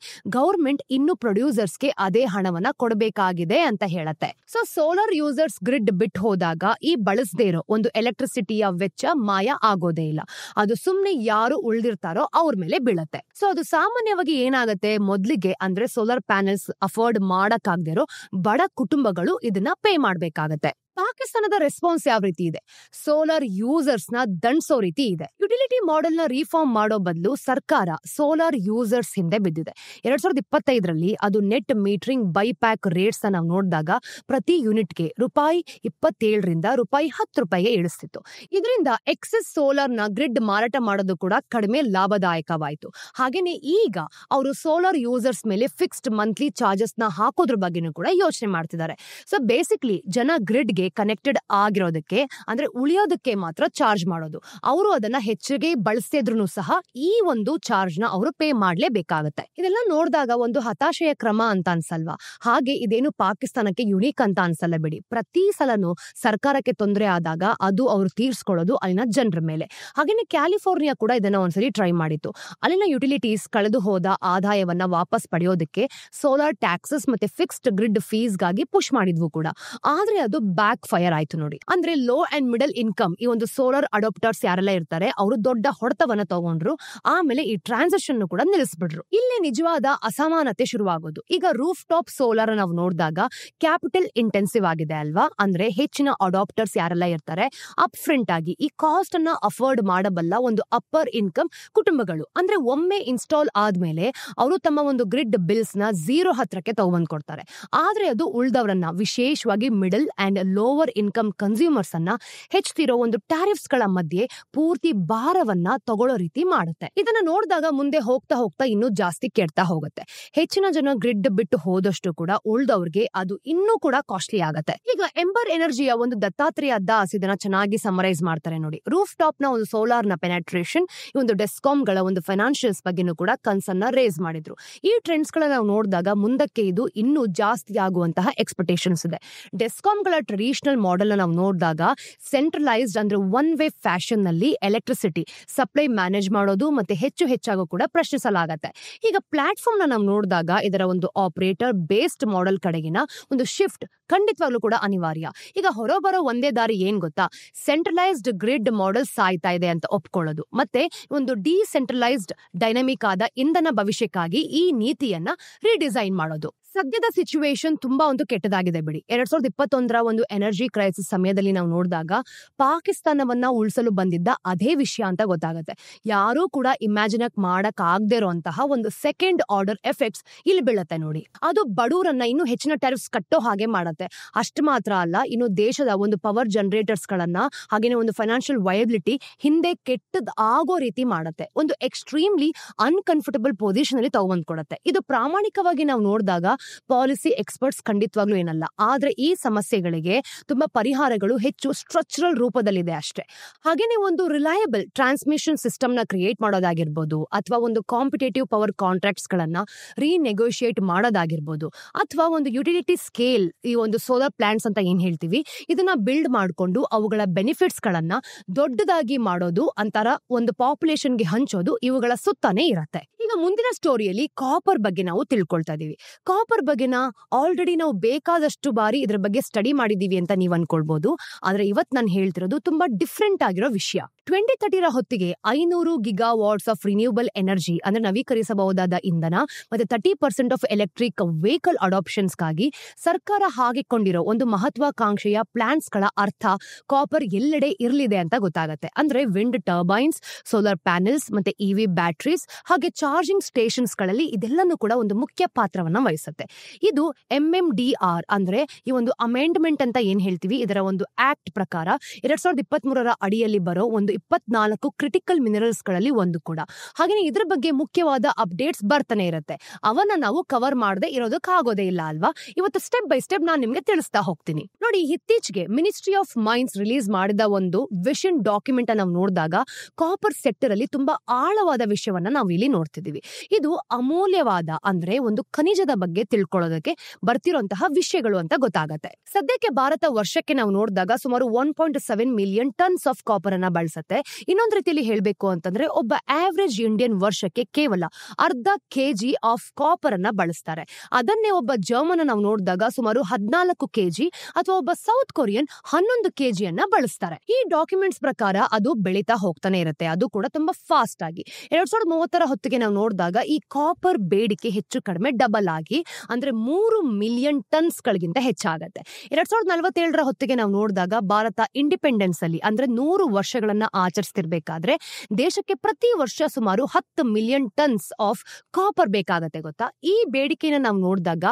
ಗವರ್ಮೆಂಟ್ ಇನ್ನು ಪ್ರೊಡ್ಯೂಸರ್ಸ್ಗೆ ಅದೇ ಹಣವನ್ನ ಕೊಡಬೇಕಾಗಿದೆ ಅಂತ ಹೇಳತ್ತೆ. ಸೊ ಸೋಲಾರ್ ಯೂಸರ್ಸ್ ಗ್ರಿಡ್ ಬಿಟ್ಟು ಹೋದಾಗ ಈ ಬಳಸದೇ ಇರೋ ಒಂದು ಎಲೆಕ್ಟ್ರಿಸಿಟಿಯ ವೆಚ್ಚ ಮಾಯ ಆಗೋದೇ ಇಲ್ಲ, ಅದು ಸುಮ್ನೆ ಯಾರು ಉಳಿದಿರ್ತಾರೋ ಅವ್ರ ಮೇಲೆ ಬೀಳತ್ತೆ. ಸೊ ಅದು ಸಾಮಾನ್ಯವಾಗಿ ಏನಾಗುತ್ತೆ, ಮೊದ್ಲಿಗೆ ಅಂದ್ರೆ ಸೋಲಾರ್ ಪ್ಯಾನೆಲ್ಸ್ ಅಫೋರ್ಡ್ ಮಾಡಕ್ಕಾಗದೇ ಇರೋ ಬಡ ಕುಟುಂಬಗಳು ಇದನ್ನ ಪೇ ಮಾಡ್ಬೇಕಾಗತ್ತೆ. ಪಾಕಿಸ್ತಾನದ ರೆಸ್ಪಾನ್ಸ್ ಯಾವ ರೀತಿ ಇದೆ? ಸೋಲಾರ್ ಯೂಸರ್ಸ್ ನ ದಂಡಿಸೋ ರೀತಿ ಇದೆ. ಯುಟಿಲಿಟಿ ಮಾಡೆಲ್ ನ ರಿಫಾರ್ಮ್ ಮಾಡೋ ಬದಲು ಸರ್ಕಾರ ಸೋಲಾರ್ ಯೂಸರ್ಸ್ ಹಿಂದೆ ಬಿದ್ದಿದೆ. 2025ರಲ್ಲಿ ಅದು ನೆಟ್ ಮೀಟರಿಂಗ್ ಬೈಪ್ಯಾಕ್ ರೇಟ್ಸ್ ನಾವು ನೋಡಿದಾಗ ಪ್ರತಿ ಯೂನಿಟ್ಗೆ ₹27ರಿಂದ ₹10 ಇಳಿಸ್ತಿತ್ತು. ಇದರಿಂದ ಎಕ್ಸೆಸ್ ಸೋಲಾರ್ ನ ಗ್ರಿಡ್ ಮಾರಾಟ ಮಾಡೋದು ಕೂಡ ಕಡಿಮೆ ಲಾಭದಾಯಕವಾಯಿತು. ಹಾಗೇನೆ ಈಗ ಅವರು ಸೋಲಾರ್ ಯೂಸರ್ಸ್ ಮೇಲೆ ಫಿಕ್ಸ್ಡ್ ಮಂತ್ಲಿ ಚಾರ್ಜಸ್ ನ ಹಾಕೋದ್ರ ಬಗ್ಗೆನೂ ಕೂಡ ಯೋಚನೆ ಮಾಡ್ತಿದ್ದಾರೆ. ಸೊ ಬೇಸಿಕ್ಲಿ ಜನ ಗ್ರಿಡ್ಗೆ ಕನೆಕ್ಟೆಡ್ ಆಗಿರೋದಕ್ಕೆ ಅಂದ್ರೆ ಉಳಿಯೋದಕ್ಕೆ ಮಾತ್ರ ಚಾರ್ಜ್ ಮಾಡೋದು. ಅವರು ಅದನ್ನ ಹೆಚ್ಚಿಗೆ ಬಳಸ್ತಿದ್ರು ಸಹ ಈ ಒಂದು ಚಾರ್ಜ್ ನ ಅವರು ಪೇ ಮಾಡ್ಲೇಬೇಕಾಗತ್ತೆ. ಇದೆಲ್ಲ ನೋಡಿದಾಗ ಒಂದು ಹತಾಶೆಯ ಕ್ರಮ ಅಂತ ಅನ್ಸಲ್ವಾ? ಹಾಗೆ ಇದೇನು ಪಾಕಿಸ್ತಾನಕ್ಕೆ ಯುನೀಕ್ ಅಂತ ಅನ್ಸಲ್ಲ ಬಿಡಿ. ಪ್ರತಿ ಸಲನೂ ಸರ್ಕಾರಕ್ಕೆ ತೊಂದರೆ ಆದಾಗ ಅದು ಅವರು ತೀರ್ಸ್ಕೊಳ್ಳೋದು ಅಲ್ಲಿನ ಜನರ ಮೇಲೆ. ಹಾಗೇನೆ ಕ್ಯಾಲಿಫೋರ್ನಿಯಾ ಕೂಡ ಇದನ್ನ ಒಂದ್ಸರಿ ಟ್ರೈ ಮಾಡಿತ್ತು. ಅಲ್ಲಿನ ಯುಟಿಲಿಟೀಸ್ ಕಳೆದು ಹೋದ ಆದಾಯವನ್ನ ವಾಪಸ್ ಪಡೆಯೋದಕ್ಕೆ ಸೋಲಾರ್ ಟ್ಯಾಕ್ಸಸ್ ಮತ್ತೆ ಫಿಕ್ಸ್ಡ್ ಗ್ರಿಡ್ ಫೀಸ್ ಗಾಗಿ ಪುಷ್ ಮಾಡಿದ್ವು ಕೂಡ. ಆದ್ರೆ ಅದು ಬ್ಯಾಕ್ ಫೈರ್ ಆಯ್ತು ನೋಡಿ. ಅಂದ್ರೆ ಲೋ ಅಂಡ್ ಮಿಡಲ್ ಇನ್ಕಮ್ ಈ ಒಂದು ಸೋಲಾರ್ ಅಡಾಪ್ಟರ್ಸ್ ಯಾರೆಲ್ಲ ಇರ್ತಾರೆ ಅವರು ದೊಡ್ಡ ಹೊಡೆತವನ್ನ ತಗೊಂಡ್ರು. ಆಮೇಲೆ ಈ ಟ್ರಾನ್ಸಾಕ್ಷನ್ ಕೂಡ ನಿಲ್ಲಿಸ್ಬಿಟ್ರು. ಇಲ್ಲಿ ನಿಜವಾದ ಅಸಮಾನತೆ ಶುರುವಾಗೋದು. ಈಗ ರೂಫ್ ಟಾಪ್ ಸೋಲಾರ್ ನಾವು ನೋಡಿದಾಗ ಕ್ಯಾಪಿಟಲ್ ಇಂಟೆನ್ಸಿವ್ ಆಗಿದೆ ಅಲ್ವಾ? ಅಂದ್ರೆ ಹೆಚ್ಚಿನ ಅಡಾಪ್ಟರ್ಸ್ ಯಾರೆಲ್ಲ ಇರ್ತಾರೆ ಅಪ್ ಫ್ರಂಟ್ ಆಗಿ ಈ ಕಾಸ್ಟ್ ಅನ್ನ ಅಫೋರ್ಡ್ ಮಾಡಬಲ್ಲ ಒಂದು ಅಪ್ಪರ್ ಇನ್ಕಮ್ ಕುಟುಂಬಗಳು, ಅಂದ್ರೆ ಒಮ್ಮೆ ಇನ್ಸ್ಟಾಲ್ ಆದ್ಮೇಲೆ ಅವರು ತಮ್ಮ ಒಂದು ಗ್ರಿಡ್ ಬಿಲ್ಸ್ ನ 0 ಹತ್ರಕ್ಕೆ ತಗೊಂಡ್ ಕೊಡ್ತಾರೆ. ಆದ್ರೆ ಅದು ಉಳ್ದವರನ್ನ, ವಿಶೇಷವಾಗಿ middle and lower income consumers ಅನ್ನ ಹೆಚ್ಚುತ್ತಿರೋ ಒಂದು ಟ್ಯಾರಿಫ್ಸ್ ಗಳ ಮಧ್ಯೆ ಪೂರ್ತಿ ಭಾರವನ್ನ ತಗೊಳ್ಳೋ ರೀತಿ ಮಾಡುತ್ತೆ. ಇದನ್ನ ನೋಡಿದಾಗ ಮುಂದೆ ಹೋಗ್ತಾ ಹೋಗ್ತಾ ಇನ್ನೂ ಜಾಸ್ತಿ ಕೆಡ್ತಾ ಹೋಗುತ್ತೆ. ಹೆಚ್ಚಿನ ಜನ ಗ್ರಿಡ್ ಬಿಟ್ಟು ಹೋದಷ್ಟು ಕೂಡ ಉಳ್ದವ್ರಿಗೆ ಅದು ಇನ್ನೂ ಕೂಡ ಕಾಸ್ಟ್ಲಿ ಆಗತ್ತೆ. ಈಗ ಎಂಬರ್ ಎನರ್ಜಿಯ ಒಂದು ದತ್ತಾತ್ರೇಯ ದಾಸ್ ಇದನ್ನ ಚೆನ್ನಾಗಿ ಸಮರೈಸ್ ಮಾಡ್ತಾರೆ ನೋಡಿ. ರೂಫ್ ಟಾಪ್ ನ ಒಂದು ಸೋಲಾರ್ ನ ಪೆನೆಟ್ರೇಷನ್ ಈ ಒಂದು ಡೆಸ್ಕಾಮ್ ಗಳ ಒಂದು ಫೈನಾನ್ಷಿಯಲ್ಸ್ ಬಗ್ಗೆನೂ ಕೂಡ ಕನ್ಸರ್ನ್ ರೇಸ್ ಮಾಡಿದ್ರು. ಈ ಟ್ರೆಂಡ್ಸ್ ಗಳನ್ನ ನಾವು ನೋಡಿದಾಗ ಮುಂದಕ್ಕೆ ಇದು ಇನ್ನೂ ಜಾಸ್ತಿ ಆಗುವಂತಹ ಎಕ್ಸ್ಪೆಕ್ಟೇಷನ್ಸ್ ಇದೆ. ಡೆಸ್ಕಾಮ್ ಗಳ ಟ್ರೆಡಿಷನಲ್ ಮಾಡೆಲ್ ನಾವು ನೋಡಿದಾಗ ಸೆಂಟ್ರಲೈಸ್ಡ್ ಅಂದ್ರೆ ಒನ್ ವೇ ಫ್ಯಾಷನ್ ನಲ್ಲಿ ಎಲೆಕ್ಟ್ರಿಸಿಟಿ ಸಪ್ಲೈ ಮ್ಯಾನೇಜ್ ಮಾಡೋದು ಮತ್ತೆ ಹೆಚ್ಚಾಗೂ ಕೂಡ ಪ್ರಶ್ನಿಸಲಾಗತ್ತೆ. ಈಗ ಪ್ಲಾಟ್ಫಾರ್ಮ್ ನಾವು ನೋಡಿದಾಗ ಇದರ ಒಂದು ಆಪರೇಟರ್ ಬೇಸ್ಡ್ ಮಾಡೆಲ್ ಕಡೆಗಿನ ಒಂದು ಶಿಫ್ಟ್ ಖಂಡಿತವಾಗ್ಲೂ ಕೂಡ ಅನಿವಾರ್ಯ. ಈಗ ಹೊರಬರೋ ಒಂದೇ ದಾರಿ ಏನ್ ಗೊತ್ತಾ? ಸೆಂಟ್ರಲೈಸ್ಡ್ ಗ್ರಿಡ್ ಮಾಡೆಲ್ ಸಾಯ್ತಾ ಇದೆ ಅಂತ ಒಪ್ಕೊಳ್ಳೋದು ಮತ್ತೆ ಒಂದು ಡಿಸೆಂಟ್ರಲೈಸ್ಡ್ ಡೈನಮಿಕ್ ಆದ ಇಂಧನ ಭವಿಷ್ಯಕ್ಕಾಗಿ ಈ ನೀತಿಯನ್ನ ರೀಡಿಸೈನ್ ಮಾಡೋದು. ಸದ್ಯದ ಸಿಚುವೇಶನ್ ತುಂಬಾ ಒಂದು ಕೆಟ್ಟದಾಗಿದೆ ಬಿಡಿ. 2021ರ ಒಂದು ಎನರ್ಜಿ ಕ್ರೈಸಿಸ್ ಸಮಯದಲ್ಲಿ ನಾವು ನೋಡಿದಾಗ ಪಾಕಿಸ್ತಾನವನ್ನ ಉಳಿಸಲು ಬಂದಿದ್ದ ಅದೇ ವಿಷಯ ಅಂತ ಗೊತ್ತಾಗುತ್ತೆ. ಯಾರೂ ಕೂಡ ಇಮ್ಯಾಜಿನ್ ಮಾಡಕ್ ಆಗದೆ ಇರುವಂತಹ ಒಂದು ಸೆಕೆಂಡ್ ಆರ್ಡರ್ ಎಫೆಕ್ಟ್ಸ್ ಇಲ್ಲಿ ಬೀಳತ್ತೆ ನೋಡಿ. ಅದು ಬಡವರನ್ನ ಇನ್ನು ಹೆಚ್ಚಿನ ಟ್ಯಾರಿಫ್ಸ್ ಕಟ್ಟೋ ಹಾಗೆ ಮಾಡುತ್ತೆ. ಅಷ್ಟು ಮಾತ್ರ ಅಲ್ಲ, ಇನ್ನು ದೇಶದ ಒಂದು ಪವರ್ ಜನರೇಟರ್ಸ್ ಗಳನ್ನ ಹಾಗೇನೆ ಒಂದು ಫೈನಾನ್ಷಿಯಲ್ ವಯಬಿಲಿಟಿ ಹಿಂದೆ ಕೆಟ್ಟದ್ ಆಗೋ ರೀತಿ ಮಾಡುತ್ತೆ. ಒಂದು ಎಕ್ಸ್ಟ್ರೀಮ್ಲಿ ಅನ್ಕಂಫರ್ಟಬಲ್ ಪೊಸಿಷನ್ ಅಲ್ಲಿ ತಗೊಂಡ್ಕೊಡತ್ತೆ. ಇದು ಪ್ರಾಮಾಣಿಕವಾಗಿ ನಾವು ನೋಡಿದಾಗ ಪಾಲಿಸಿ ಎಕ್ಸ್ಪರ್ಟ್ಸ್ ಖಂಡಿತವಾಗ್ಲೂ ಏನಲ್ಲ. ಆದ್ರೆ ಈ ಸಮಸ್ಯೆಗಳಿಗೆ ತುಂಬಾ ಪರಿಹಾರಗಳು ಹೆಚ್ಚು ಸ್ಟ್ರಕ್ಚರಲ್ ರೂಪದಲ್ಲಿದೆ ಅಷ್ಟೇ. ಹಾಗೇನೆ ಒಂದು ರಿಲಯಬಲ್ ಟ್ರಾನ್ಸ್ಮಿಷನ್ ಸಿಸ್ಟಮ್ ನ ಕ್ರಿಯೇಟ್ ಮಾಡೋದಾಗಿರ್ಬೋದು, ಅಥವಾ ಒಂದು ಕಾಂಪಿಟೇಟಿವ್ ಪವರ್ ಕಾಂಟ್ರಾಕ್ಟ್ಸ್ ಗಳನ್ನ ರೀನೆಗೋಷಿಯೇಟ್ ಮಾಡೋದಾಗಿರ್ಬೋದು, ಅಥವಾ ಒಂದು ಯುಟಿಲಿಟಿ ಸ್ಕೇಲ್ ಈ ಒಂದು ಸೋಲಾರ್ ಪ್ಲಾಂಟ್ಸ್ ಅಂತ ಏನ್ ಹೇಳ್ತೀವಿ ಇದನ್ನ ಬಿಲ್ಡ್ ಮಾಡಿಕೊಂಡು ಅವುಗಳ ಬೆನಿಫಿಟ್ಸ್ ಗಳನ್ನ ದೊಡ್ಡದಾಗಿ ಮಾಡೋದು, ಅಂತರ ಒಂದು ಪಾಪ್ಯುಲೇಷನ್ಗೆ ಹಂಚೋದು ಇವುಗಳ ಸುತ್ತಾನೆ ಇರತ್ತೆ. ಈಗ ಮುಂದಿನ ಸ್ಟೋರಿಯಲ್ಲಿ ಕಾಪರ್ ಬಗ್ಗೆ ನಾವು ತಿಳ್ಕೊಳ್ತಾ ಇದೀವಿ. ಕಾಪರ್ ಬಗ್ಗೆನ ಆಲ್ರೆಡಿ ನಾವು ಬೇಕಾದಷ್ಟು ಬಾರಿ ಇದ್ರ ಬಗ್ಗೆ ಸ್ಟಡಿ ಮಾಡಿದೀವಿ ಅಂತ ನೀವು ಅನ್ಕೊಳ್ಬಹುದು. ಆದ್ರೆ ಇವತ್ತು ನಾನು ಹೇಳ್ತಿರೋದು ತುಂಬಾ ಡಿಫ್ರೆಂಟ್ ಆಗಿರೋ ವಿಷಯ. 2030ರ ಹೊತ್ತಿಗೆ 500 ಗಿಗಾವಾಟ್ಸ್ ಆಫ್ ರಿನ್ಯೂಬಲ್ ಎನರ್ಜಿ ಅಂದ್ರೆ ನವೀಕರಿಸಬಹುದಾದ ಇಂಧನ ಮತ್ತೆ 30% ಆಫ್ ಎಲೆಕ್ಟ್ರಿಕ್ ವೆಹಿಕಲ್ ಅಡಾಪ್ಷನ್ಸ್ ಗಾಗಿ ಸರ್ಕಾರ ಹಾಕಿಕೊಂಡಿರೋ ಒಂದು ಮಹತ್ವಾಕಾಂಕ್ಷೆಯ ಪ್ಲಾಂಟ್ಸ್ ಗಳ ಅರ್ಥ ಕಾಪರ್ ಎಲ್ಲೆಡೆ ಇರಲಿದೆ ಅಂತ ಗೊತ್ತಾಗತ್ತೆ. ಅಂದ್ರೆ ವಿಂಡ್ ಟರ್ಬೈನ್ಸ್, ಸೋಲಾರ್ ಪ್ಯಾನೆಲ್ಸ್ ಮತ್ತೆ ಇವಿ ಬ್ಯಾಟರೀಸ್ ಹಾಗೆ ಚಾರ್ಜ್ ಚಾರ್ಜಿಂಗ್ ಸ್ಟೇಷನ್ಸ್ ಗಳಲ್ಲಿ ಇದೆಲ್ಲನೂ ಕೂಡ ಒಂದು ಮುಖ್ಯ ಪಾತ್ರವನ್ನ ವಹಿಸುತ್ತೆ. ಇದು MMDR ಅಂದ್ರೆ ಈ ಒಂದು ಅಮೆಂಡ್ಮೆಂಟ್ ಅಂತ ಏನ್ ಹೇಳ್ತೀವಿ, ಇದರ ಒಂದು ಆಕ್ಟ್ ಪ್ರಕಾರ 2023 ಅಡಿಯಲ್ಲಿ ಬರೋ ಒಂದು 24 ಕ್ರಿಟಿಕಲ್ ಮಿನರಲ್ಸ್ ಗಳಲ್ಲಿ ಒಂದು ಕೂಡ. ಹಾಗೆ ಇದ್ರ ಬಗ್ಗೆ ಮುಖ್ಯವಾದ ಅಪ್ಡೇಟ್ಸ್ ಬರ್ತಾನೆ ಇರುತ್ತೆ. ಅವನ್ನ ನಾವು ಕವರ್ ಮಾಡದೆ ಇರೋದಕ್ಕಾಗೋದೇ ಇಲ್ಲ ಅಲ್ವಾ. ಇವತ್ತು ಸ್ಟೆಪ್ ಬೈ ಸ್ಟೆಪ್ ನಾನು ನಿಮ್ಗೆ ತಿಳಿಸ್ತಾ ಹೋಗ್ತೀನಿ. ನೋಡಿ, ಇತ್ತೀಚೆಗೆ ಮಿನಿಸ್ಟ್ರಿ ಆಫ್ ಮೈನ್ಸ್ ರಿಲೀಸ್ ಮಾಡಿದ ಒಂದು ವಿಷನ್ ಡಾಕ್ಯುಮೆಂಟ್ ನಾವು ನೋಡಿದಾಗ ಕಾಪರ್ ಸೆಕ್ಟರ್ ಅಲ್ಲಿ ತುಂಬಾ ಆಳವಾದ ವಿಷಯವನ್ನ ನಾವು ಇಲ್ಲಿ ನೋಡ್ತಿದೀವಿ. ಇದು ಅಮೂಲ್ಯವಾದ ಅಂದ್ರೆ ಒಂದು ಖನಿಜದ ಬಗ್ಗೆ ತಿಳ್ಕೊಳ್ಳೋದಕ್ಕೆ ಬರ್ತಿರುವಂತಹ ವಿಷಯಗಳು ಅಂತ ಗೊತ್ತಾಗತ್ತೆ. ಸದ್ಯಕ್ಕೆ ಭಾರತ ವರ್ಷಕ್ಕೆ ನಾವು ನೋಡಿದಾಗ ಸುಮಾರು 1.7 ಮಿಲಿಯನ್ ಟನ್ಸ್ ಆಫ್ ಕಾಪರ್ ಅನ್ನ ಬಳಸುತ್ತೆ. ಇನ್ನೊಂದು ರೀತಿಯಲ್ಲಿ ಹೇಳ್ಬೇಕು ಅಂತಂದ್ರೆ ಒಬ್ಬ ಆವರೇಜ್ ಇಂಡಿಯನ್ ವರ್ಷಕ್ಕೆ ಕೇವಲ ಅರ್ಧ kg ಆಫ್ ಕಾಪರ್ ಅನ್ನ ಬಳಸ್ತಾರೆ. ಅದನ್ನೇ ಒಬ್ಬ ಜರ್ಮನ್ ನಾವು ನೋಡಿದಾಗ ಸುಮಾರು 14 kg ಅಥವಾ ಒಬ್ಬ ಸೌತ್ ಕೊರಿಯನ್ 11 kg ಅನ್ನ ಬಳಸ್ತಾರೆ. ಈ ಡಾಕ್ಯುಮೆಂಟ್ಸ್ ಪ್ರಕಾರ ಅದು ಬೆಳೀತಾ ಹೋಗ್ತಾನೆ ಇರುತ್ತೆ, ಅದು ಕೂಡ ತುಂಬಾ ಫಾಸ್ಟ್ ಆಗಿ. 2030 ಹೊತ್ತಿಗೆ ನಾವು ನೋಡಿದಾಗ ಈ ಕಾಪರ್ ಬೇಡಿಕೆ ಹೆಚ್ಚು ಕಡಿಮೆ ಡಬಲ್ ಆಗಿ ಅಂದ್ರೆ 3 ಮಿಲಿಯನ್ ಟನ್ಸ್ ಗಳಿಗಿಂತ ಹೆಚ್ಚಾಗತ್ತೆ. 2047 ಹೊತ್ತಿಗೆ ನಾವು ನೋಡಿದಾಗ ಭಾರತ ಇಂಡಿಪೆಂಡೆನ್ಸ್ ಅಲ್ಲಿ ಅಂದ್ರೆ 100 ವರ್ಷಗಳನ್ನ ಆಚರಿಸ್ತಿರ್ಬೇಕಾದ್ರೆ ದೇಶಕ್ಕೆ ಪ್ರತಿ ವರ್ಷ ಸುಮಾರು 10 ಮಿಲಿಯನ್ ಟನ್ಸ್ ಆಫ್ ಕಾಪರ್ ಬೇಕಾಗತ್ತೆ ಗೊತ್ತಾ. ಈ ಬೇಡಿಕೆನ ನಾವು ನೋಡಿದಾಗ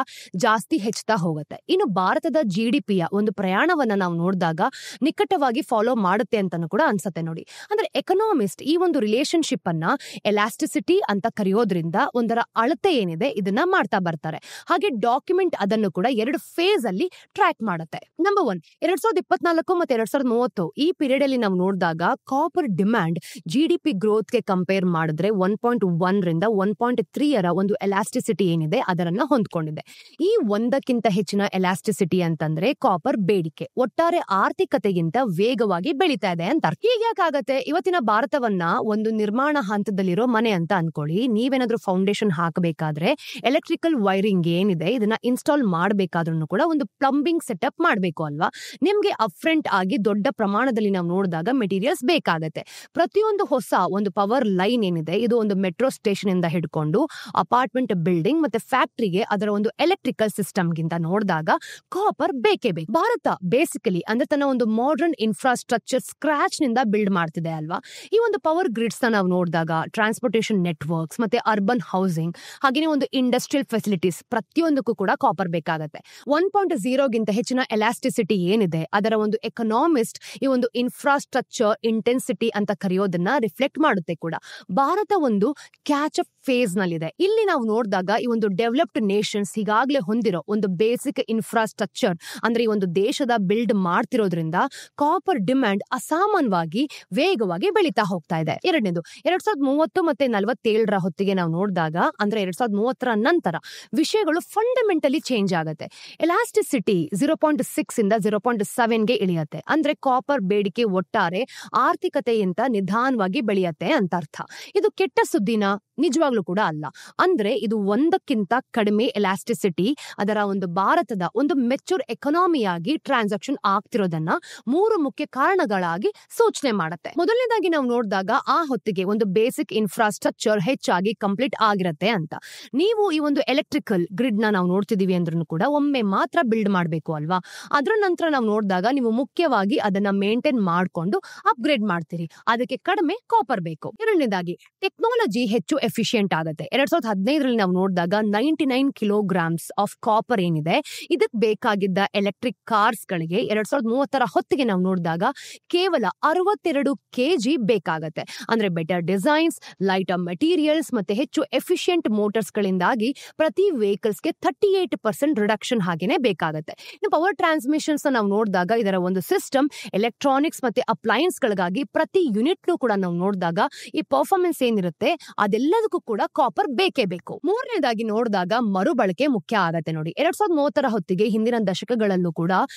ಜಾಸ್ತಿ ಹೆಚ್ಚುತ್ತಾ ಹೋಗುತ್ತೆ. ಇನ್ನು ಭಾರತದ GDPಯ ಒಂದು ಪ್ರಯಾಣವನ್ನ ನಾವು ನೋಡಿದಾಗ ನಿಕಟವಾಗಿ ಫಾಲೋ ಮಾಡುತ್ತೆ ಅಂತಾನು ಕೂಡ ಅನ್ಸತ್ತೆ ನೋಡಿ. ಅಂದ್ರೆ ಎಕನಾಮಿಸ್ಟ್ ಈ ಒಂದು ರಿಲೇಶನ್ಶಿಪ್ ಅನ್ನ ಎಲಾಸ್ಟಿಸಿಟಿ ಅಂತ ಕರೆಯೋದ್ರಿಂದ ಒಂದರ ಅಳತೆ ಏನಿದೆ ಇದನ್ನ ಮಾಡ್ತಾ ಬರ್ತಾರೆ. ಹಾಗೆ ಡಾಕ್ಯುಮೆಂಟ್ ಅದನ್ನು ಕೂಡ 2 ಫೇಸ್ ಅಲ್ಲಿ ಟ್ರ್ಯಾಕ್ ಮಾಡುತ್ತೆ. ನಂಬರ್ 1, 2024 ಮತ್ತೆ 2030 ಈ ಪೀರಿಯಡ್ ಅಲ್ಲಿ ನಾವು ನೋಡಿದಾಗ ಕಾಪರ್ ಡಿಮ್ಯಾಂಡ್ GDP ಗ್ರೋತ್ ಗೆ ಕಂಪೇರ್ ಮಾಡಿದ್ರೆ 1.1 ರಿಂದ 1.3 ಒಂದು ಎಲಾಸ್ಟಿಸಿಟಿ ಏನಿದೆ ಅದರನ್ನ ಹೊಂದ್ಕೊಂಡಿದೆ. ಈ ಒಂದಕ್ಕಿಂತ ಹೆಚ್ಚಿನ ಎಲಾಸ್ಟಿಸಿಟಿ ಅಂತಂದ್ರೆ ಕಾಪರ್ ಬೇಡಿಕೆ ಒಟ್ಟಾರೆ ಆರ್ಥಿಕತೆಗಿಂತ ವೇಗವಾಗಿ ಬೆಳೀತಾ ಇದೆ ಅಂತ. ಹೀಗ್ಯಾಕಾಗತ್ತೆ? ಇವತ್ತಿನ ಭಾರತವನ್ನ ಒಂದು ನಿರ್ಮಾಣ ಹಂತದಲ್ಲಿರೋ ಮನೆ ಅಂತ ಅನ್ಕೊಳ್ಳಿ. ನೀವೇನಾದ್ರೂ ಫೌಂಡೇಶನ್ ಹಾಕಬೇಕಾದ್ರೆ ಎಲೆಕ್ಟ್ರಿಕಲ್ ವೈರಿಂಗ್ ಏನಿದೆ ಇದನ್ನ ಇನ್ಸ್ಟಾಲ್ ಮಾಡಬೇಕಾದ್ರೂ ಕೂಡ ಒಂದು ಪ್ಲಂಬಿಂಗ್ ಸೆಟಪ್ ಮಾಡಬೇಕು ಅಲ್ವಾ. ನಿಮ್ಗೆ ಅಪ್ಫ್ರಂಟ್ ಆಗಿ ದೊಡ್ಡ ಪ್ರಮಾಣದಲ್ಲಿ ನಾವು ನೋಡಿದಾಗ ಮೆಟೀರಿಯಲ್ಸ್ ಬೇಕಾಗತ್ತೆ. ಪ್ರತಿಯೊಂದು ಹೊಸ ಒಂದು ಪವರ್ ಲೈನ್ ಏನಿದೆ ಇದು ಒಂದು ಮೆಟ್ರೋ ಸ್ಟೇಷನ್ ಇಂದ ಹಿಡ್ಕೊಂಡು ಅಪಾರ್ಟ್ಮೆಂಟ್ ಬಿಲ್ಡಿಂಗ್ ಮತ್ತೆ ಫ್ಯಾಕ್ಟರಿಗೆ ಅದರ ಒಂದು ಎಲೆಕ್ಟ್ರಿಕಲ್ ಸಿಸ್ಟಮ್ ಗಿಂತ ನೋಡಿದಾಗ ಕಾಪರ್ ಬೇಕೇ ಬೇಕು. ಭಾರತ ಬೇಸಿಕಲಿ ಅಂದ್ರೆ ತನ್ನ ಒಂದು ಮಾಡರ್ನ್ ಇನ್ಫ್ರಾಸ್ಟ್ರಕ್ಚರ್ ಸ್ಕ್ರಾಚ್ ನಿಂದ ಬಿಲ್ಡ್ ಮಾಡ್ತಿದೆ ಅಲ್ವಾ. ಈ ಒಂದು ಪವರ್ ಗ್ರಿಡ್ಸ್ ನಾವು ನೋಡಿದಾಗ ಟ್ರಾನ್ಸ್ಪೋರ್ಟೇಷನ್ ನೆಟ್ವರ್ಕ್ಸ್ ಮತ್ತೆ ಅರ್ಬನ್ ಹೌಸಿಂಗ್ ಹಾಗೆ ಒಂದು ಇಂಡಸ್ಟ್ರಿಯಲ್ ಫೆಸಿಲಿಟೀಸ್ ಪ್ರತಿಯೊಂದಕ್ಕೂ ಕೂಡ ಕಾಪರ್ ಬೇಕಾಗತ್ತೆ. 1.0 ಗಿಂತ ಹೆಚ್ಚಿನ ಎಲಾಸ್ಟಿಸಿಟಿ ಏನಿದೆ ಅದರ ಒಂದು ಎಕನಾಮಿಸ್ಟ್ ಈ ಒಂದು ಇನ್ಫ್ರಾಸ್ಟ್ರಕ್ಚರ್ ಇಂಟೆನ್ಸಿಟಿ ಅಂತ ಕರೆಯೋದನ್ನ ರಿಫ್ಲೆಕ್ಟ್ ಮಾಡುತ್ತೆ ಕೂಡ. ಭಾರತ ಒಂದು ಕ್ಯಾಚ್ ಅಪ್ ಫೇಸ್ ನಲ್ಲಿದೆ. ಇಲ್ಲಿ ನಾವು ನೋಡಿದಾಗ ಈ ಒಂದು ಡೆವಲಪ್ಡ್ ನೇಷನ್ಸ್ ಈಗಾಗಲೇ ಹೊಂದಿರೋ ಒಂದು ಬೇಸಿಕ್ ಇನ್ಫ್ರಾಸ್ಟ್ರಕ್ಚರ್ ಅಂದ್ರೆ ಈ ಒಂದು ದೇಶದ ಬಿಲ್ಡ್ ಮಾಡ್ತಿರೋದ್ರಿಂದ ಕಾಪರ್ ಡಿಮ್ಯಾಂಡ್ ಅಸಾಮಾನ್ಯವಾಗಿ ವೇಗವಾಗಿ ಬೆಳೀತಾ ಹೋಗ್ತಾ ಇದೆ. ಎರಡನೇದು 2030 ಮತ್ತೆ 47 ಹೊತ್ತಿಗೆ ನಾವು ನೋಡಿದಾಗ ಅಂದ್ರೆ 2030 ನಂತರ ವಿಷಯಗಳು ಫಂಡಮೆಂಟಲಿ ಚೇಂಜ್ ಆಗುತ್ತೆ. ಎಲಾಸ್ಟಿಸಿಟಿ 0.6 ಇಂದ 0.7 ಗೆ ಇಳಿಯುತ್ತೆ. ಅಂದ್ರೆ ಕಾಪರ್ ಬೇಡಿಕೆ ಒಟ್ಟಾರೆ ಆರ್ಥಿಕತೆಯಿಂದ ನಿಧಾನವಾಗಿ ಬೆಳೆಯುತ್ತೆ ಅಂತ ಅರ್ಥ. ಇದು ಕೆಟ್ಟ ಸುದ್ದಿನ? ನಿಜವಾಗ್ಲೂ ಕೂಡ ಅಲ್ಲ. ಅಂದ್ರೆ ಇದು ಒಂದಕ್ಕಿಂತ ಕಡಿಮೆ ಎಲಾಸ್ಟಿಸಿಟಿ ಅದರ ಒಂದು ಭಾರತದ ಒಂದು ಮೆಚೂರ್ ಎಕನಾಮಿಯಾಗಿ ಟ್ರಾನ್ಸಾಕ್ಷನ್ ಆಗ್ತಿರೋದನ್ನ 3 ಮುಖ್ಯ ಕಾರಣಗಳಾಗಿ ಸೂಚನೆ ಮಾಡುತ್ತೆ. ಮೊದಲನೇದಾಗಿ ನಾವು ನೋಡಿದಾಗ ಆ ಹೊತ್ತಿಗೆ ಒಂದು ಬೇಸಿಕ್ ಇನ್ಫ್ರಾಸ್ಟ್ರಕ್ಚರ್ ಹೆಚ್ಚಾಗಿ ಕಂಪ್ಲೀಟ್ ಆಗಿರತ್ತೆ ಅಂತ. ನೀವು ಈ ಒಂದು ಎಲೆಕ್ಟ್ರಿಕಲ್ ಗ್ರಿಡ್ ನಾವು ನೋಡ್ತಿದೀವಿ ಅಂದ್ರೂ ಕೂಡ ಒಮ್ಮೆ ಮಾತ್ರ ಬಿಲ್ಡ್ ಮಾಡಬೇಕು ಅಲ್ವಾ. ಅದರ ನಂತರ ನಾವು ನೋಡಿದಾಗ ನೀವು ಮುಖ್ಯವಾಗಿ ಅದನ್ನ ಮೇಂಟೈನ್ ಮಾಡ್ಕೊಂಡು ಅಪ್ಗ್ರೇಡ್ ಮಾಡ್ತೀರಿ. ಅದಕ್ಕೆ ಕಡಿಮೆ ಕಾಪರ್ ಬೇಕು. ಎರಡನೇದಾಗಿ ಟೆಕ್ನಾಲಜಿ ಹೆಚ್ಚು ಎಫಿಷಿಯಂಟ್ ಆಗುತ್ತೆ. 2015 ನಾವು ನೋಡಿದಾಗ 99 ಕಿಲೋಗ್ರಾಮ್ಸ್ ಆಫ್ ಕಾಪರ್ ಏನಿದೆ ಇದಕ್ಕೆ ಬೇಕಾಗಿದ್ದ ಎಲೆಕ್ಟ್ರಿಕ್ ಕಾರ್ಸ್ ಗಳಿಗೆ 2030 ಹೊತ್ತಿಗೆ ನಾವು ನೋಡಿದಾಗ ಕೇವಲ 62 kg ಬೇಕಾಗತ್ತೆ. ಅಂದ್ರೆ ಬೆಟರ್ ಡಿಸೈನ್ಸ್, ಲೈಟರ್ ಮೆಟೀರಿಯಲ್ಸ್ ಮತ್ತೆ ಹೆಚ್ಚು ಎಫಿಷಿಯಂಟ್ ಮೋಟರ್ಸ್ ಗಳಿಂದಾಗಿ ಪ್ರತಿ ವೆಹಿಕಲ್ಸ್ ಗೆ 38% ರಿಡಕ್ಷನ್ ಹಾಗೇನೆ ಬೇಕಾಗುತ್ತೆ. ಇನ್ನು ಪವರ್ ಟ್ರಾನ್ಸ್ಮಿಷನ್ಸ್ ನಾವು ನೋಡಿದಾಗ ಇದರ ಒಂದು ಸಿಸ್ಟಮ್ ಎಲೆಕ್ಟ್ರಾನಿಕ್ಸ್ ಮತ್ತೆ ಅಪ್ಲೈನ್ಸ್ ಗಳಿಗಾಗಿ ಪ್ರತಿ ಯೂನಿಟ್ ಕೂಡ ನಾವು ನೋಡಿದಾಗ ಈ ಪರ್ಫಾರ್ಮೆನ್ಸ್ ಏನಿರುತ್ತೆ ಅದೆಲ್ಲದಕ್ಕೂ ಕೂಡ ಕಾಪರ್ ಬೇಕೇ ಬೇಕು. ಮೂರನೇದಾಗಿ ನೋಡಿದಾಗ ಮರುಬಳಕೆ ಮುಖ್ಯ ಆಗತ್ತೆ ನೋಡಿ. 2030 ಹೊತ್ತಿಗೆ ಹಿಂದಿನ ದಶಕಗಳಲ್ಲೂ ಕೂಡ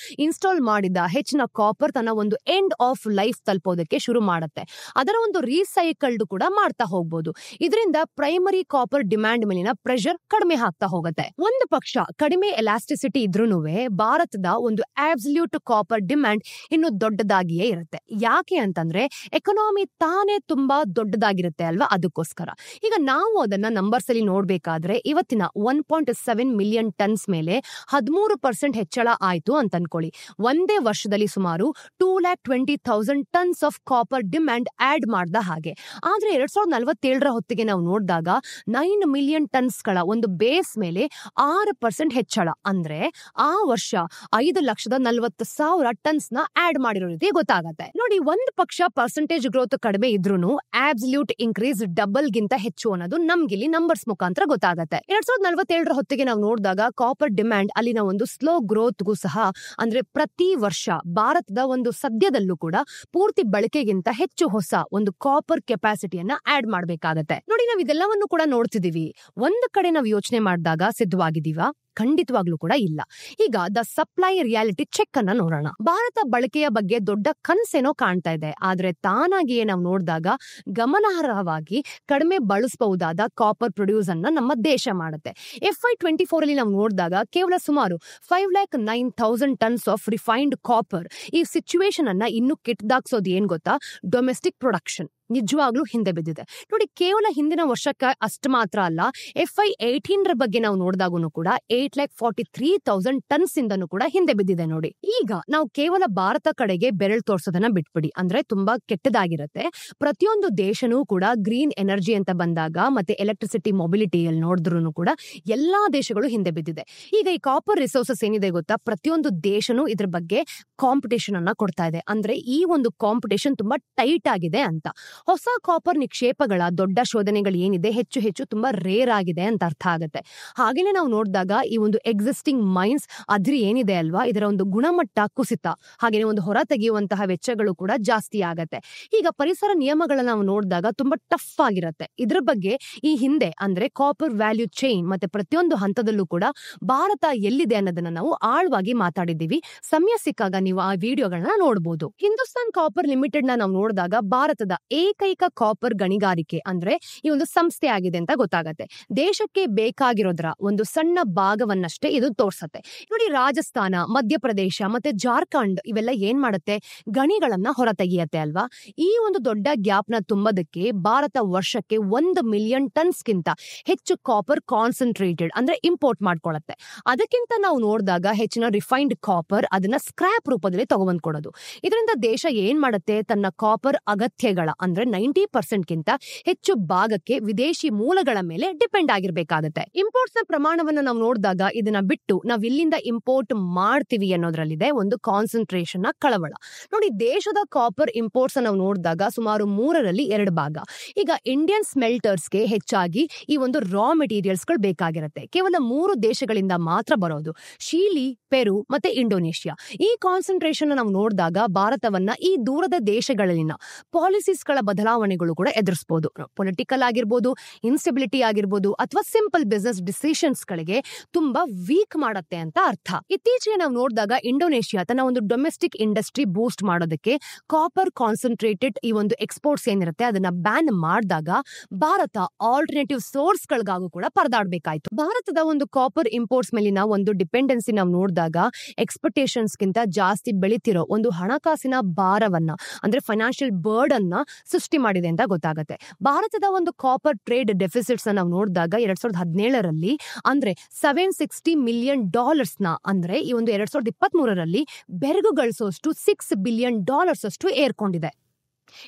ಇನ್ಸ್ಟಾಲ್ ಮಾಡಿದ ಹೆಚ್ಚಿನ ಕಾಪರ್ ತನ್ನ ಒಂದು ಎಂಡ್ ಆಫ್ ಲೈಫ್ ತಲುಪೋದಕ್ಕೆ ಶುರು ಮಾಡುತ್ತೆ. ಅದರ ಒಂದು ರೀಸೈಕಲ್ಡ್ ಕೂಡ ಮಾಡ್ತಾ ಹೋಗ್ಬೋದು. ಇದರಿಂದ ಪ್ರೈಮರಿ ಕಾಪರ್ ಡಿಮ್ಯಾಂಡ್ ಮೇಲಿನ ಪ್ರೆಷರ್ ಕಡಿಮೆ ಆಗ್ತಾ ಹೋಗುತ್ತೆ. ಒಂದು ಪಕ್ಷ ಕಡಿಮೆ ಎಲಾಸ್ಟಿಸಿಟಿ ಇದ್ರೂನುವೆ ಭಾರತದ ಒಂದು ಆಬ್ಸಲ್ಯೂಟ್ ಕಾಪರ್ ಡಿಮ್ಯಾಂಡ್ ಇನ್ನು ದೊಡ್ಡದಾಗಿಯೇ ಇರುತ್ತೆ. ಯಾಕೆ ಅಂತಂದ್ರೆ ಎಕನಾಮಿ ತಾನೇ ತುಂಬಾ ದೊಡ್ಡದಾಗಿರುತ್ತೆ ಅಲ್ವಾ, ಅದಕ್ಕೋಸ್ಕರ. ಈಗ ನಾವು ಅದನ್ನ ನಂಬರ್ಸ್ ಅಲ್ಲಿ ನೋಡ್ಬೇಕಾದ್ರೆ ಇವತ್ತಿನ 1.7 ಮಿಲಿಯನ್ ಟನ್ಸ್ ಮೇಲೆ 13% ಹೆಚ್ಚಳ ಆಯ್ತು ಅಂತ ಅನ್ಕೊಳ್ಳಿ. ಒಂದೇ ವರ್ಷದಲ್ಲಿ ಸುಮಾರು 220,000 tons of copper demand add ಮಾಡ್ದ ಹಾಗೆ. ಆದ್ರೆ 2047 ಹೊತ್ತಿಗೆ ನಾವು ನಾವು ನೋಡಿದಾಗ 9 ಮಿಲಿಯನ್ ಟನ್ಸ್ಗಳ ಒಂದು ಬೇಸ್ ಮೇಲೆ 6% ಹೆಚ್ಚಳ, ಅಂದ್ರೆ ಆ ವರ್ಷ 5,40,000 ಟನ್ಸ್ ನ ಆಡ್ ಮಾಡಿರೋ ರೀತಿ ಗೊತ್ತಾಗತ್ತೆ ನೋಡಿ. ಒಂದ್ ಪಕ್ಷ ಪರ್ಸೆಂಟೇಜ್ ಗ್ರೋತ್ ಕಡಿಮೆ ಇದ್ರೂನು ಆಬ್ಸಲ್ಯೂಟ್ ಇನ್ಕ್ರೀಸ್ ಡಬಲ್ ಗಿಂತ ಹೆಚ್ಚು ಅನ್ನೋದು ನಮ್ಗಿಲ್ಲಿ ನಂಬರ್ಸ್ ಮುಖಾಂತರ ಗೊತ್ತಾಗತ್ತೆ. 2047 ಹೊತ್ತಿಗೆ ನಾವು ನೋಡಿದಾಗ ಕಾಪರ್ ಡಿಮ್ಯಾಂಡ್ ಅಲ್ಲಿನ ಒಂದು ಸ್ಲೋ ಗ್ರೋತ್ಗೂ ಸಹ, ಅಂದ್ರೆ ಪ್ರತಿ ವರ್ಷ ಭಾರತದ ಒಂದು ಸದ್ಯದಲ್ಲೂ ಕೂಡ ಪೂರ್ತಿ ಬಳಕೆಗಿಂತ ಹೆಚ್ಚು ಹೊಸ ಒಂದು ಕಾಪರ್ ಕೆಪಾಸಿಟಿಯನ್ನ ಆಡ್ ಮಾಡ್ಬೇಕಾಗತ್ತೆ ನೋಡಿ. ನಾವ್ ಇದೆಲ್ಲವನ್ನು ಕೂಡ ನೋಡ್ತಿದೀವಿ. ಒಂದ್ ಕಡೆ ನಾವು ಯೋಚನೆ ಮಾಡಿದಾಗ ಸಿದ್ಧವಾಗಿದೀವಾ? ಖಂಡಿತವಾಗ್ಲೂ ಕೂಡ ಇಲ್ಲ. ಈಗ ದ ಸಪ್ಲೈ ರಿಯಾಲಿಟಿ ಚೆಕ್ ಅನ್ನ ನೋಡೋಣ. ಭಾರತ ಬಳಕೆಯ ಬಗ್ಗೆ ದೊಡ್ಡ ಕನ್ಸೇನೋ ಕಾಣ್ತಾ ಇದೆ, ಆದ್ರೆ ತಾನಾಗಿಯೇ ನಾವು ನೋಡಿದಾಗ ಗಮನಾರ್ಹವಾಗಿ ಕಡಿಮೆ ಬಳಸಬಹುದಾದ ಕಾಪರ್ ಪ್ರೊಡ್ಯೂಸ್ ಅನ್ನ ನಮ್ಮ ದೇಶ ಮಾಡುತ್ತೆ. FY24 ಅಲ್ಲಿ ನಾವು ನೋಡಿದಾಗ ಕೇವಲ ಸುಮಾರು 5,09,000 ಟನ್ಸ್ ಆಫ್ ರಿಫೈನ್ಡ್ ಕಾಪರ್. ಈ ಸಿಚುವೇಶನ್ ಅನ್ನ ಇನ್ನು ಕೆಟ್ಟದಾಗ್ಸೋದು ಏನ್ ಗೊತ್ತಾ? ಡೊಮೆಸ್ಟಿಕ್ ಪ್ರೊಡಕ್ಷನ್ ನಿಜವಾಗ್ಲೂ ಹಿಂದೆ ಬಿದ್ದಿದೆ ನೋಡಿ. ಕೇವಲ ಹಿಂದಿನ ವರ್ಷಕ್ಕೆ ಅಷ್ಟು ಮಾತ್ರ ಅಲ್ಲ, FY18 ಬಗ್ಗೆ ನಾವು ನೋಡಿದಾಗೂ ಕೂಡ 8,43,000 ಟನ್ಸ್ ಇಂದನೂ ಕೂಡ ಹಿಂದೆ ಬಿದ್ದಿದೆ ನೋಡಿ. ಈಗ ನಾವು ಕೇವಲ ಭಾರತ ಕಡೆಗೆ ಬೆರಳು ತೋರ್ಸೋದನ್ನ ಬಿಟ್ಬಿಡಿ, ಅಂದ್ರೆ ತುಂಬಾ ಕೆಟ್ಟದಾಗಿರುತ್ತೆ. ಪ್ರತಿಯೊಂದು ದೇಶನೂ ಕೂಡ ಗ್ರೀನ್ ಎನರ್ಜಿ ಅಂತ ಬಂದಾಗ ಮತ್ತೆ ಎಲೆಕ್ಟ್ರಿಸಿಟಿ ಮೊಬಿಲಿಟಿಯಲ್ಲಿ ನೋಡಿದ್ರು ಕೂಡ ಎಲ್ಲಾ ದೇಶಗಳು ಹಿಂದೆ ಬಿದ್ದಿದೆ. ಈಗ ಈ ಕಾಪರ್ ರಿಸೋರ್ಸಸ್ ಏನಿದೆ ಗೊತ್ತಾ, ಪ್ರತಿಯೊಂದು ದೇಶನೂ ಇದ್ರ ಬಗ್ಗೆ ಕಾಂಪಿಟೇಷನ್ ಅನ್ನ ಕೊಡ್ತಾ ಇದೆ. ಅಂದ್ರೆ ಈ ಒಂದು ಕಾಂಪಿಟೇಷನ್ ತುಂಬಾ ಟೈಟ್ ಆಗಿದೆ ಅಂತ. ಹೊಸ ಕಾಪರ್ ನಿಕ್ಷೇಪಗಳ ದೊಡ್ಡ ಶೋಧನೆಗಳು ಏನಿದೆ ಹೆಚ್ಚು ತುಂಬಾ ರೇರ್ ಆಗಿದೆ ಅಂತ ಅರ್ಥ ಆಗುತ್ತೆ. ಹಾಗೇನೆ ನಾವು ನೋಡಿದಾಗ ಈ ಒಂದು ಎಕ್ಸಿಸ್ಟಿಂಗ್ ಮೈನ್ಸ್ ಅದ್ರ ಏನಿದೆ ಅಲ್ವಾ, ಇದರ ಒಂದು ಗುಣಮಟ್ಟ ಕುಸಿತ, ಹಾಗೇನೆ ಒಂದು ಹೊರ ತೆಗೆಯುವಂತಹ ವೆಚ್ಚಗಳು ಕೂಡ ಜಾಸ್ತಿ ಆಗತ್ತೆ. ಈಗ ಪರಿಸರ ನಿಯಮಗಳನ್ನ ನಾವು ನೋಡಿದಾಗ ತುಂಬಾ ಟಫ್ ಆಗಿರತ್ತೆ. ಇದ್ರ ಬಗ್ಗೆ ಈ ಹಿಂದೆ ಅಂದ್ರೆ ಕಾಪರ್ ವ್ಯಾಲ್ಯೂ ಚೈನ್ ಮತ್ತೆ ಪ್ರತಿಯೊಂದು ಹಂತದಲ್ಲೂ ಕೂಡ ಭಾರತ ಎಲ್ಲಿದೆ ಅನ್ನೋದನ್ನ ನಾವು ಆಳವಾಗಿ ಮಾತಾಡಿದ್ದೀವಿ. ಸಮಯ ಸಿಕ್ಕಾಗ ನೀವು ಆ ವಿಡಿಯೋಗಳನ್ನ ನೋಡಬಹುದು. ಹಿಂದೂಸ್ತಾನ್ ಕಾಪರ್ ಲಿಮಿಟೆಡ್ ನಾವು ನೋಡಿದಾಗ ಭಾರತದ ಏಕೈಕ ಕಾಪರ್ ಗಣಿಗಾರಿಕೆ ಅಂದ್ರೆ ಈ ಒಂದು ಸಂಸ್ಥೆ ಆಗಿದೆ ಅಂತ ಗೊತ್ತಾಗತ್ತೆ. ದೇಶಕ್ಕೆ ಬೇಕಾಗಿರೋದ್ರ ಒಂದು ಸಣ್ಣ ಭಾಗವನ್ನಷ್ಟೇ ಇದು ತೋರ್ಸತ್ತೆ ನೋಡಿ. ರಾಜಸ್ಥಾನ, ಮಧ್ಯಪ್ರದೇಶ ಮತ್ತೆ ಜಾರ್ಖಂಡ್ ಇವೆಲ್ಲ ಏನ್ ಮಾಡುತ್ತೆ, ಗಣಿಗಳನ್ನ ಹೊರ ತೆಗೆಯತ್ತೆ ಅಲ್ವಾ. ಈ ಒಂದು ದೊಡ್ಡ ಗ್ಯಾಪ್ ನ ತುಂಬದಕ್ಕೆ ಭಾರತ ವರ್ಷಕ್ಕೆ 1 ಮಿಲಿಯನ್ ಟನ್ಸ್ ಗಿಂತ ಹೆಚ್ಚು ಕಾಪರ್ ಕಾನ್ಸಂಟ್ರೇಟೆಡ್ ಅಂದ್ರೆ ಇಂಪೋರ್ಟ್ ಮಾಡ್ಕೊಳ್ಳುತ್ತೆ. ಅದಕ್ಕಿಂತ ನಾವು ನೋಡಿದಾಗ ಹೆಚ್ಚಿನ ರಿಫೈನ್ಡ್ ಕಾಪರ್ ಅದನ್ನ ಸ್ಕ್ರಾಪ್ ರೂಪದಲ್ಲಿ ತಗೊಂಡ್ ಕೊಡೋದು. ಇದರಿಂದ ದೇಶ ಏನ್ ಮಾಡುತ್ತೆ, ತನ್ನ ಕಾಪರ್ ಅಗತ್ಯಗಳ ಅಂದ್ರೆ 90% ಗಿಂತ ಹೆಚ್ಚು ಭಾಗಕ್ಕೆ ವಿದೇಶಿ ಮೂಲಗಳ ಮೇಲೆ ಡಿಪೆಂಡ್ ಆಗಿರ್ಬೇಕಾಗತ್ತೆ. ಇಂಪೋರ್ಟ್ಸ್ ನ ಪ್ರಮಾಣವನ್ನ ನಾವು ನೋಡಿದಾಗ ಇದನ್ನ ಬಿಟ್ಟು ನಾವ್ ಇಲ್ಲಿಂದ ಇಂಪೋರ್ಟ್ ಮಾಡ್ತೀವಿ ಅನ್ನೋದ್ರಲ್ಲಿದೆ ಒಂದು ಕಾನ್ಸಂಟ್ರೇಷನ್ ನ ಕಳವಳ ನೋಡಿ. ದೇಶದ ಕಾಪರ್ ಇಂಪೋರ್ಟ್ಸ್ ನಾವು ನೋಡಿದಾಗ ಸುಮಾರು 3ರಲ್ಲಿ 2 ಭಾಗ. ಈಗ ಇಂಡಿಯನ್ ಸ್ಮೆಲ್ಟರ್ಸ್ಗೆ ಹೆಚ್ಚಾಗಿ ಈ ಒಂದು ರಾ ಮೆಟೀರಿಯಲ್ಸ್ ಗಳು ಬೇಕಾಗಿರುತ್ತೆ. ಕೇವಲ 3 ದೇಶಗಳಿಂದ ಮಾತ್ರ ಬರೋದು, ಶೀಲಿ, ಪೆರು ಮತ್ತೆ ಇಂಡೋನೇಷಿಯಾ. ಈ ಕಾನ್ಸಂಟ್ರೇಷನ್ ನಾವು ನೋಡಿದಾಗ ಭಾರತವನ್ನ ಈ ದೂರದ ದೇಶಗಳಲ್ಲಿನ ಪಾಲಿಸೀಸ್ ಗಳ ಬದಲಾವಣೆಗಳು ಕೂಡ ಎದುರಿಸಬಹುದು. ಪೊಲಿಟಿಕಲ್ ಆಗಿರ್ಬೋದು, ಇನ್ಸ್ಟೆಬಿಲಿಟಿ ಆಗಿರ್ಬೋದು, ಅಥವಾ ಸಿಂಪಲ್ ಬಿಸಿನೆಸ್ ಡಿಸಿಷನ್ಸ್ ಗಳಿಗೆ ತುಂಬಾ ವೀಕ್ ಮಾಡತ್ತೆ ಅಂತ ಅರ್ಥ. ಇತ್ತೀಚೆಗೆ ನಾವು ನೋಡಿದಾಗ ಇಂಡೋನೇಷಿಯಾ ತನ್ನ ಒಂದು ಡೊಮೆಸ್ಟಿಕ್ ಇಂಡಸ್ಟ್ರಿ ಬೂಸ್ಟ್ ಮಾಡೋದಕ್ಕೆ ಕಾಪರ್ ಕಾನ್ಸಂಟ್ರೇಟೆಡ್ ಈ ಒಂದು ಎಕ್ಸ್ಪೋರ್ಟ್ಸ್ ಏನಿರುತ್ತೆ ಅದನ್ನ ಬ್ಯಾನ್ ಮಾಡಿದಾಗ ಭಾರತ ಆಲ್ಟರ್ನೇಟಿವ್ ಸೋರ್ಸ್ ಗಳಿಗಾಗೂ ಕೂಡ ಪರದಾಡಬೇಕಾಯ್ತು. ಭಾರತದ ಒಂದು ಕಾಪರ್ ಇಂಪೋರ್ಟ್ಸ್ ಮೇಲಿನ ಒಂದು ಡಿಪೆಂಡೆನ್ಸಿ ನಾವು ನೋಡಿದಾಗ ಎಕ್ಸ್ಪೆಕ್ಟೇಷನ್ಸ್ ಗಿಂತ ಜಾಸ್ತಿ ಬೆಳಿತಿರೋ ಒಂದು ಹಣಕಾಸಿನ ಭಾರವನ್ನ ಅಂದ್ರೆ ಫೈನಾನ್ಷಿಯಲ್ ಬರ್ಡನ್ ಸೃಷ್ಟಿ ಮಾಡಿದೆ ಅಂತ ಗೊತ್ತಾಗುತ್ತೆ. ಭಾರತದ ಒಂದು ಕಾಪರ್ ಟ್ರೇಡ್ ಡೆಫಿಸಿಟ್ಸ್ ನಾವು ನೋಡಿದಾಗ 2017ರಲ್ಲಿ ಅಂದ್ರೆ $760 ಮಿಲಿಯನ್ ಅಂದ್ರೆ ಈ ಒಂದು 2023ರಲ್ಲಿ ಬೆರಗು ಗಳಿಸೋಷ್ಟು $6 ಬಿಲಿಯನ್ ಅಷ್ಟು ಏರ್ಕೊಂಡಿದೆ.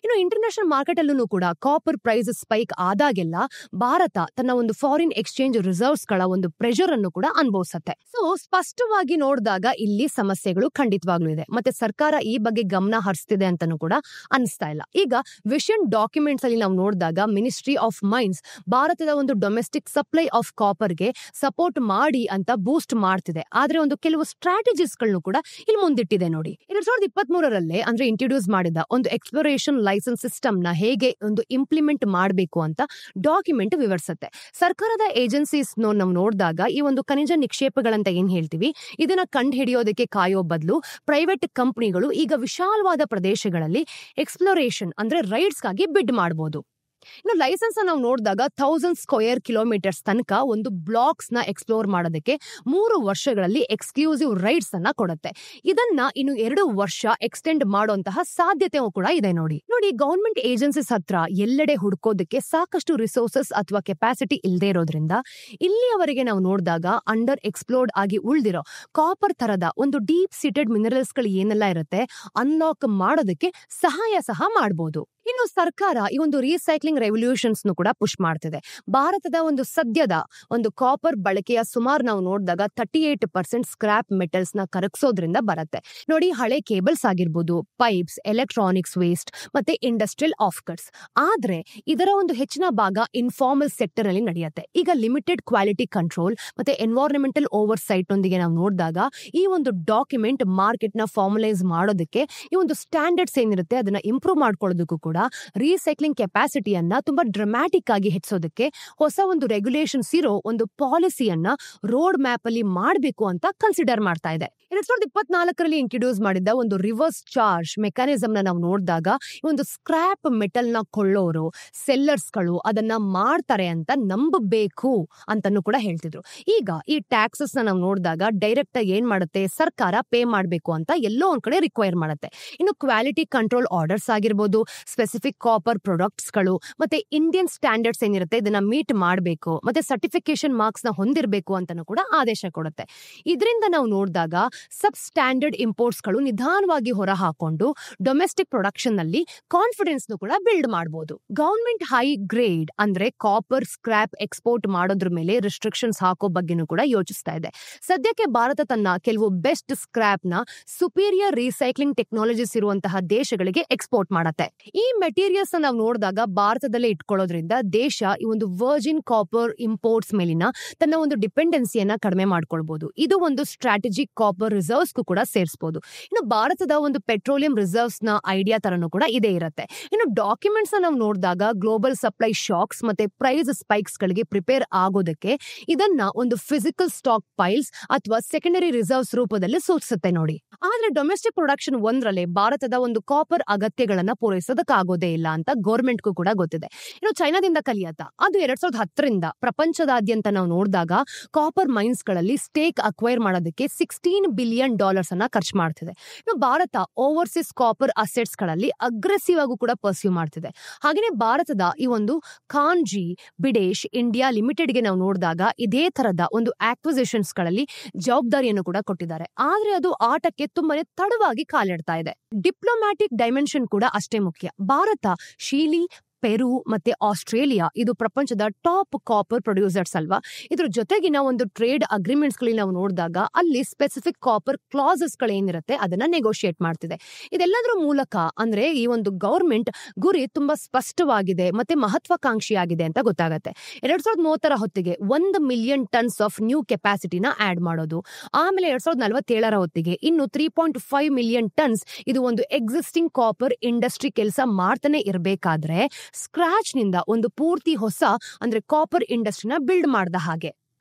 ಇನ್ನು ಇಂಟರ್ನ್ಯಾಷನಲ್ ಮಾರ್ಕೆಟ್ ಅಲ್ಲೂ ಕೂಡ ಕಾಪರ್ ಪ್ರೈಸ್ ಸ್ಪೈಕ್ ಆದಾಗೆಲ್ಲ ಭಾರತ ತನ್ನ ಒಂದು ಫಾರಿನ್ ಎಕ್ಸ್ಚೇಂಜ್ ರಿಸರ್ವ್ಸ್ ಗಳ ಒಂದು ಪ್ರೆಷರ್ ಅನ್ನು ಕೂಡ ಅನುಭವಿಸುತ್ತೆ. ಸೊ ಸ್ಪಷ್ಟವಾಗಿ ನೋಡಿದಾಗ ಇಲ್ಲಿ ಸಮಸ್ಯೆಗಳು ಖಂಡಿತವಾಗ್ಲೂ ಇದೆ, ಮತ್ತೆ ಸರ್ಕಾರ ಈ ಬಗ್ಗೆ ಗಮನ ಹರಿಸ್ತಿದೆ ಅಂತಾನೂ ಕೂಡ ಅನಿಸ್ತಾ ಇಲ್ಲ. ಈಗ ವಿಷನ್ ಡಾಕ್ಯುಮೆಂಟ್ಸ್ ಅಲ್ಲಿ ನಾವು ನೋಡಿದಾಗ ಮಿನಿಸ್ಟ್ರಿ ಆಫ್ ಮೈನ್ಸ್ ಭಾರತದ ಒಂದು ಡೊಮೆಸ್ಟಿಕ್ ಸಪ್ಲೈ ಆಫ್ ಕಾಪರ್ಗೆ ಸಪೋರ್ಟ್ ಮಾಡಿ ಅಂತ ಬೂಸ್ಟ್ ಮಾಡ್ತಿದೆ. ಆದ್ರೆ ಒಂದು ಕೆಲವು ಸ್ಟ್ರಾಟಜೀಸ್ ಗಳನ್ನು ಕೂಡ ಇಲ್ಲಿ ಮುಂದಿಟ್ಟಿದೆ ನೋಡಿ. 2023ರಲ್ಲೇ ಅಂದ್ರೆ ಇಂಟ್ರೊಡ್ಯೂಸ್ ಮಾಡಿದ ಒಂದು ಎಕ್ಸ್ಪ್ಲೋರೇಷನ್ ಲೈಸೆನ್ಸ್ ಸಿಸ್ಟಮ್ ನ ಹೇಗೆ ಒಂದು ಇಂಪ್ಲಿಮೆಂಟ್ ಮಾಡಬೇಕು ಅಂತ ಡಾಕ್ಯುಮೆಂಟ್ ವಿವರಿಸುತ್ತೆ. ಸರ್ಕಾರದ ಏಜೆನ್ಸೀಸ್ ನಾವು ನೋಡಿದಾಗ ಈ ಒಂದು ಖನಿಜ ನಿಕ್ಷೇಪಗಳಂತ ಏನ್ ಹೇಳ್ತೀವಿ ಇದನ್ನ ಕಂಡು ಹಿಡಿಯೋದಕ್ಕೆ ಕಾಯೋ ಬದಲು ಪ್ರೈವೇಟ್ ಕಂಪನಿಗಳು ಈಗ ವಿಶಾಲವಾದ ಪ್ರದೇಶಗಳಲ್ಲಿ ಎಕ್ಸ್ಪ್ಲೋರೇಷನ್ ಅಂದ್ರೆ ರೈಡ್ಸ್ ಗಾಗಿ ಬಿಡ್ ಮಾಡಬಹುದು. ಇನ್ನು ಲೈಸೆನ್ಸ್ ನಾವು ನೋಡಿದಾಗ 1000 ಸ್ಕ್ವೇರ್ ಕಿಲೋಮೀಟರ್ಸ್ ತನಕ ಒಂದು ಬ್ಲಾಕ್ಸ್ ನ ಎಕ್ಸ್ಪ್ಲೋರ್ ಮಾಡೋದಕ್ಕೆ 3 ವರ್ಷಗಳಲ್ಲಿ ಎಕ್ಸ್ಕ್ಲೂಸಿವ್ ರೈಟ್ಸ್ ಅನ್ನ ಕೊಡುತ್ತೆ. ಇದನ್ನ ಇನ್ನು 2 ವರ್ಷ ಎಕ್ಸ್ಟೆಂಡ್ ಮಾಡುವಂತಹ ಸಾಧ್ಯತೆ ಕೂಡ ಇದೆ ನೋಡಿ. ಗವರ್ಮೆಂಟ್ ಏಜೆನ್ಸೀಸ್ ಹತ್ರ ಎಲ್ಲೆಡೆ ಹುಡುಕೋದಕ್ಕೆ ಸಾಕಷ್ಟು ರಿಸೋರ್ಸಸ್ ಅಥವಾ ಕೆಪಾಸಿಟಿ ಇಲ್ಲದೆ ಇರೋದ್ರಿಂದ ಇಲ್ಲಿಯವರೆಗೆ ನಾವು ನೋಡಿದಾಗ ಅಂಡರ್ ಎಕ್ಸ್ಪ್ಲೋರ್ಡ್ ಆಗಿ ಉಳಿದಿರೋ ಕಾಪರ್ ತರದ ಒಂದು ಡೀಪ್ ಸೀಟೆಡ್ ಮಿನರಲ್ಸ್ ಗಳು ಏನೆಲ್ಲ ಇರುತ್ತೆ ಅನ್ಲಾಕ್ ಮಾಡೋದಕ್ಕೆ ಸಹಾಯ ಸಹ ಮಾಡಬಹುದು. ಇನ್ನು ಸರ್ಕಾರ ಈ ಒಂದು ರೀಸೈಕ್ಲಿಂಗ್ ರೆವಲ್ಯೂಷನ್ಸ್ ಕೂಡ ಪುಷ್ ಮಾಡ್ತಿದೆ. ಭಾರತದ ಒಂದು ಸದ್ಯದ ಒಂದು ಕಾಪರ್ ಬಳಕೆಯ ಸುಮಾರು ನಾವು ನೋಡಿದಾಗ 38% ಸ್ಕ್ರಾಪ್ ಮೆಟಲ್ಸ್ ನ ಕರಗಿಸೋದ್ರಿಂದ ಬರುತ್ತೆ. ನೋಡಿ, ಹಳೆ ಕೇಬಲ್ಸ್ ಆಗಿರ್ಬೋದು, ಪೈಪ್ಸ್, ಎಲೆಕ್ಟ್ರಾನಿಕ್ಸ್ ವೇಸ್ಟ್ ಮತ್ತೆ ಇಂಡಸ್ಟ್ರಿಯಲ್ ಆಫ್ಕಟ್ಸ್. ಆದ್ರೆ ಇದರ ಒಂದು ಹೆಚ್ಚಿನ ಭಾಗ ಇನ್ಫಾರ್ಮಲ್ ಸೆಕ್ಟರ್ ಅಲ್ಲಿ ನಡೆಯುತ್ತೆ. ಈಗ ಲಿಮಿಟೆಡ್ ಕ್ವಾಲಿಟಿ ಕಂಟ್ರೋಲ್ ಮತ್ತೆ ಎನ್ವೈರನ್ಮೆಂಟಲ್ ಓವರ್ ಸೈಟ್ ನೊಂದಿಗೆ ನಾವು ನೋಡಿದಾಗ ಈ ಒಂದು ಡಾಕ್ಯುಮೆಂಟ್ ಮಾರ್ಕೆಟ್ ನ ಫಾರ್ಮಲೈಸ್ ಮಾಡೋದಕ್ಕೆ ಈ ಒಂದು ಸ್ಟ್ಯಾಂಡರ್ಡ್ಸ್ ಏನಿರುತ್ತೆ ಅದನ್ನ ಇಂಪ್ರೂವ್ ಮಾಡ್ಕೊಳ್ಳೋದಕ್ಕೂ ಕೂಡ ರೀಸೈಕ್ಲಿಂಗ್ ಕೆಪಾಸಿಟಿಯನ್ನ ತುಂಬಾ ಡ್ರಾಮ್ಯಾಟಿಕ್ ಆಗಿ ಹೆಚ್ಚಿಸೋದಕ್ಕೆ ಹೊಸ ಒಂದು ರೆಗ್ಯುಲೇಷನ್ಸ್ ಇರೋ ಒಂದು ಪಾಲಿಸಿಯನ್ನ ರೋಡ್ ಮ್ಯಾಪ್ ಅಲ್ಲಿ ಮಾಡಬೇಕು ಅಂತ ಕನ್ಸಿಡರ್ ಮಾಡ್ತಾ ಇದೆ. 2024ರಲ್ಲಿ ಇಂಟ್ರೊಡ್ಯೂಸ್ ಮಾಡಿದ್ದ ಒಂದು ರಿವರ್ಸ್ ಚಾರ್ಜ್ ಮೆಕ್ಯಾನಿಸಮ್ ನಾವು ನೋಡಿದಾಗ ಒಂದು ಸ್ಕ್ರಾಪ್ ಮೆಟಲ್ ನ ಕೊಳ್ಳೋರು ಸೆಲ್ಲರ್ಸ್ ಗಳು ಅದನ್ನ ಮಾಡ್ತಾರೆ ಅಂತ ನಂಬಬೇಕು ಅಂತಾನು ಕೂಡ ಹೇಳ್ತಿದ್ರು. ಈಗ ಈ ಟ್ಯಾಕ್ಸಸ್ ನಾವು ನೋಡಿದಾಗ ಡೈರೆಕ್ಟ್ ಆಗಿ ಏನ್ ಮಾಡುತ್ತೆ, ಸರ್ಕಾರ ಪೇ ಮಾಡಬೇಕು ಅಂತ ಎಲ್ಲೋ ಒಂದ್ ಕಡೆ ರಿಕ್ವೈರ್ ಮಾಡುತ್ತೆ. ಇನ್ನು ಕ್ವಾಲಿಟಿ ಕಂಟ್ರೋಲ್ ಆರ್ಡರ್ಸ್ ಆಗಿರ್ಬೋದು, ಸ್ಪೆಸಿಫಿಕ್ ಕಾಪರ್ ಪ್ರಾಡಕ್ಟ್ಸ್ ಗಳು ಮತ್ತೆ ಇಂಡಿಯನ್ ಸ್ಟ್ಯಾಂಡರ್ಡ್ಸ್ ಏನಿರುತ್ತೆ ಇದನ್ನ ಮೀಟ್ ಮಾಡಬೇಕು ಮತ್ತೆ ಸರ್ಟಿಫಿಕೇಶನ್ ಮಾರ್ಕ್ಸ್ ನ ಹೊಂದಿರಬೇಕು ಅಂತಾನು ಕೂಡ ಆದೇಶ ಕೊಡುತ್ತೆ. ಇದರಿಂದ ನಾವು ನೋಡಿದಾಗ ಸಬ್ ಸ್ಟ್ಯಾಂಡರ್ಡ್ ಇಂಪೋರ್ಟ್ಸ್ ಗಳು ನಿಧಾನವಾಗಿ ಹೊರ ಹಾಕೊಂಡು ಡೊಮೆಸ್ಟಿಕ್ ಪ್ರೊಡಕ್ಷನ್ ನಲ್ಲಿ ಕಾನ್ಫಿಡೆನ್ಸ್ ಕೂಡ ಬಿಲ್ಡ್ ಮಾಡಬಹುದು. ಗವರ್ಮೆಂಟ್ ಹೈ ಗ್ರೇಡ್ ಅಂದ್ರೆ ಕಾಪರ್ ಸ್ಕ್ರಾಪ್ ಎಕ್ಸ್ಪೋರ್ಟ್ ಮಾಡೋದ್ರ ಮೇಲೆ ರಿಸ್ಟ್ರಿಕ್ಷನ್ಸ್ ಹಾಕೋ ಬಗ್ಗೆನೂ ಕೂಡ ಯೋಚಿಸ್ತಾ ಇದೆ. ಸದ್ಯಕ್ಕೆ ಭಾರತ ತನ್ನ ಕೆಲವು ಬೆಸ್ಟ್ ಸ್ಕ್ರಾಪ್ ನ ಸುಪೀರಿಯರ್ ರೀಸೈಕ್ಲಿಂಗ್ ಟೆಕ್ನಾಲಜೀಸ್ ಇರುವಂತಹ ದೇಶಗಳಿಗೆ ಎಕ್ಸ್ಪೋರ್ಟ್ ಮಾಡುತ್ತೆ. ಈ ಮೆಟೀರಿಯಲ್ಸ್ ನಾವು ನೋಡಿದಾಗ ಭಾರತದಲ್ಲೇ ಇಟ್ಕೊಳ್ಳೋದ್ರಿಂದ ದೇಶ ಈ ಒಂದು ವರ್ಜಿನ್ ಕಾಪರ್ ಇಂಪೋರ್ಟ್ಸ್ ಮೇಲಿನ ತನ್ನ ಒಂದು ಡಿಪೆಂಡೆನ್ಸಿಯನ್ನ ಕಡಿಮೆ ಮಾಡ್ಕೊಳ್ಬಹುದು. ಇದು ಒಂದು ಸ್ಟ್ರಾಟಜಿಕ್ ಕಾಪರ್ ರಿಸರ್ವ್ಸ್ ಕೂಡ ಸೇರಿಸಬಹುದು. ಇನ್ನು ಭಾರತದ ಒಂದು ಪೆಟ್ರೋಲಿಯಂ ರಿಸರ್ವ್ಸ್ ನ ಐಡಿಯಾ ತರನು ಕೂಡ ಇದೇ ಇರುತ್ತೆ. ಇನ್ನು ಡಾಕ್ಯುಮೆಂಟ್ಸ್ ನಾವು ನೋಡಿದಾಗ ಗ್ಲೋಬಲ್ ಸಪ್ಲೈ ಶಾಕ್ಸ್ ಮತ್ತೆ ಪ್ರೈಸ್ ಸ್ಪೈಕ್ಸ್ ಗಳಿಗೆ ಪ್ರಿಪೇರ್ ಆಗೋದಕ್ಕೆ ಇದನ್ನ ಒಂದು ಫಿಸಿಕಲ್ ಸ್ಟಾಕ್ ಪೈಲ್ಸ್ ಅಥವಾ ಸೆಕೆಂಡರಿ ರಿಸರ್ವ್ಸ್ ರೂಪದಲ್ಲಿ ಸೂಚಿಸುತ್ತೆ ನೋಡಿ. ಆದ್ರೆ ಡೊಮೆಸ್ಟಿಕ್ ಪ್ರೊಡಕ್ಷನ್ ಒಂದ್ರಲ್ಲೇ ಭಾರತದ ಒಂದು ಕಾಪರ್ ಅಗತ್ಯಗಳನ್ನ ಪೂರೈಸೋದಕ್ಕಾಗೋದೇ ಇಲ್ಲ ಅಂತ ಗೌರ್ಮೆಂಟ್ಗೂ ಕೂಡ ಗೊತ್ತಿದೆ. ಇನ್ನು ಚೈನಾದಿಂದ ಕಲಿಯತ್ತ ಅದು 2010ರಿಂದ ಪ್ರಪಂಚದಾದ್ಯಂತ ನಾವು ನೋಡಿದಾಗ ಕಾಪರ್ ಮೈನ್ಸ್ ಗಳಲ್ಲಿ ಸ್ಟೇಕ್ ಅಕ್ವೈರ್ ಮಾಡೋದಕ್ಕೆ $16 ಬಿಲಿಯನ್ ಅನ್ನ ಖರ್ಚು ಮಾಡ್ತಿದೆ. ಇನ್ನು ಭಾರತ ಓವರ್ಸೀಸ್ ಕಾಪರ್ ಅಸೆಟ್ಸ್ ಗಳಲ್ಲಿ ಅಗ್ರೆಸಿವ್ ಆಗೂ ಕೂಡ ಪರ್ಸ್ಯೂ ಮಾಡ್ತಿದೆ. ಹಾಗೆಯೇ ಭಾರತದ ಈ ಒಂದು ಖಾನ್ಜಿ ಬಿಡೇಶ್ ಇಂಡಿಯಾ ಲಿಮಿಟೆಡ್ ಗೆ ನಾವು ನೋಡಿದಾಗ ಇದೇ ತರದ ಒಂದು ಆಕ್ವಿಸಿಷನ್ಸ್ ಗಳಲ್ಲಿ ಜವಾಬ್ದಾರಿಯನ್ನು ಕೂಡ ಕೊಟ್ಟಿದ್ದಾರೆ. ಆದ್ರೆ ಅದು ಆಟಕ್ಕೆ ತುಂಬಾನೇ ತಡವಾಗಿ ಕಾಲಿಡ್ತಾ ಇದೆ. ಡಿಪ್ಲೊಮ್ಯಾಟಿಕ್ ಡೈಮೆನ್ಷನ್ ಕೂಡ ಅಷ್ಟೇ ಮುಖ್ಯ. ಭಾರತ ಶೀಲಿ, ಪೆರು ಮತ್ತೆ ಆಸ್ಟ್ರೇಲಿಯಾ ಇದು ಪ್ರಪಂಚದ ಟಾಪ್ ಕಾಪರ್ ಪ್ರೊಡ್ಯೂಸರ್ಸ್ ಅಲ್ವಾ. ಇದ್ರ ಜೊತೆಗಿನ ಒಂದು ಟ್ರೇಡ್ ಅಗ್ರಿಮೆಂಟ್ಸ್ ಗಳಲ್ಲಿ ನಾವು ನೋಡಿದಾಗ ಅಲ್ಲಿ ಸ್ಪೆಸಿಫಿಕ್ ಕಾಪರ್ ಕ್ಲಾಸಸ್ ಗಳೇನಿರುತ್ತೆ ಅದನ್ನ ನೆಗೋಷಿಯೇಟ್ ಮಾಡ್ತಿದೆ. ಇದೆಲ್ಲದರ ಮೂಲಕ ಅಂದ್ರೆ ಈ ಒಂದು ಗವರ್ಮೆಂಟ್ ಗುರಿ ತುಂಬಾ ಸ್ಪಷ್ಟವಾಗಿದೆ ಮತ್ತೆ ಮಹತ್ವಾಕಾಂಕ್ಷಿಯಾಗಿದೆ ಅಂತ ಗೊತ್ತಾಗುತ್ತೆ. 2030ರ ಹೊತ್ತಿಗೆ 1 ಮಿಲಿಯನ್ ಟನ್ಸ್ ಆಫ್ ನ್ಯೂ ಕೆಪಾಸಿಟಿನ ಆಡ್ ಮಾಡೋದು, ಆಮೇಲೆ 2047ರ ಹೊತ್ತಿಗೆ ಇನ್ನು 3.5 ಮಿಲಿಯನ್ ಟನ್ಸ್ ಇದು ಒಂದು ಎಕ್ಸಿಸ್ಟಿಂಗ್ ಕಾಪರ್ ಇಂಡಸ್ಟ್ರಿ ಕೆಲಸ ಮಾಡ್ತಾನೆ ಇರಬೇಕಾದ್ರೆ ಸ್ಕ್ರಾಚ್ ನಿಂದ ಒಂದು ಪೂರ್ತಿ ಹೊಸ ಅಂದ್ರೆ ಕಾಪರ್ ಇಂಡಸ್ಟ್ರಿನ ಬಿಲ್ಡ್ ಮಾಡ್ದ ಹಾಗೆ.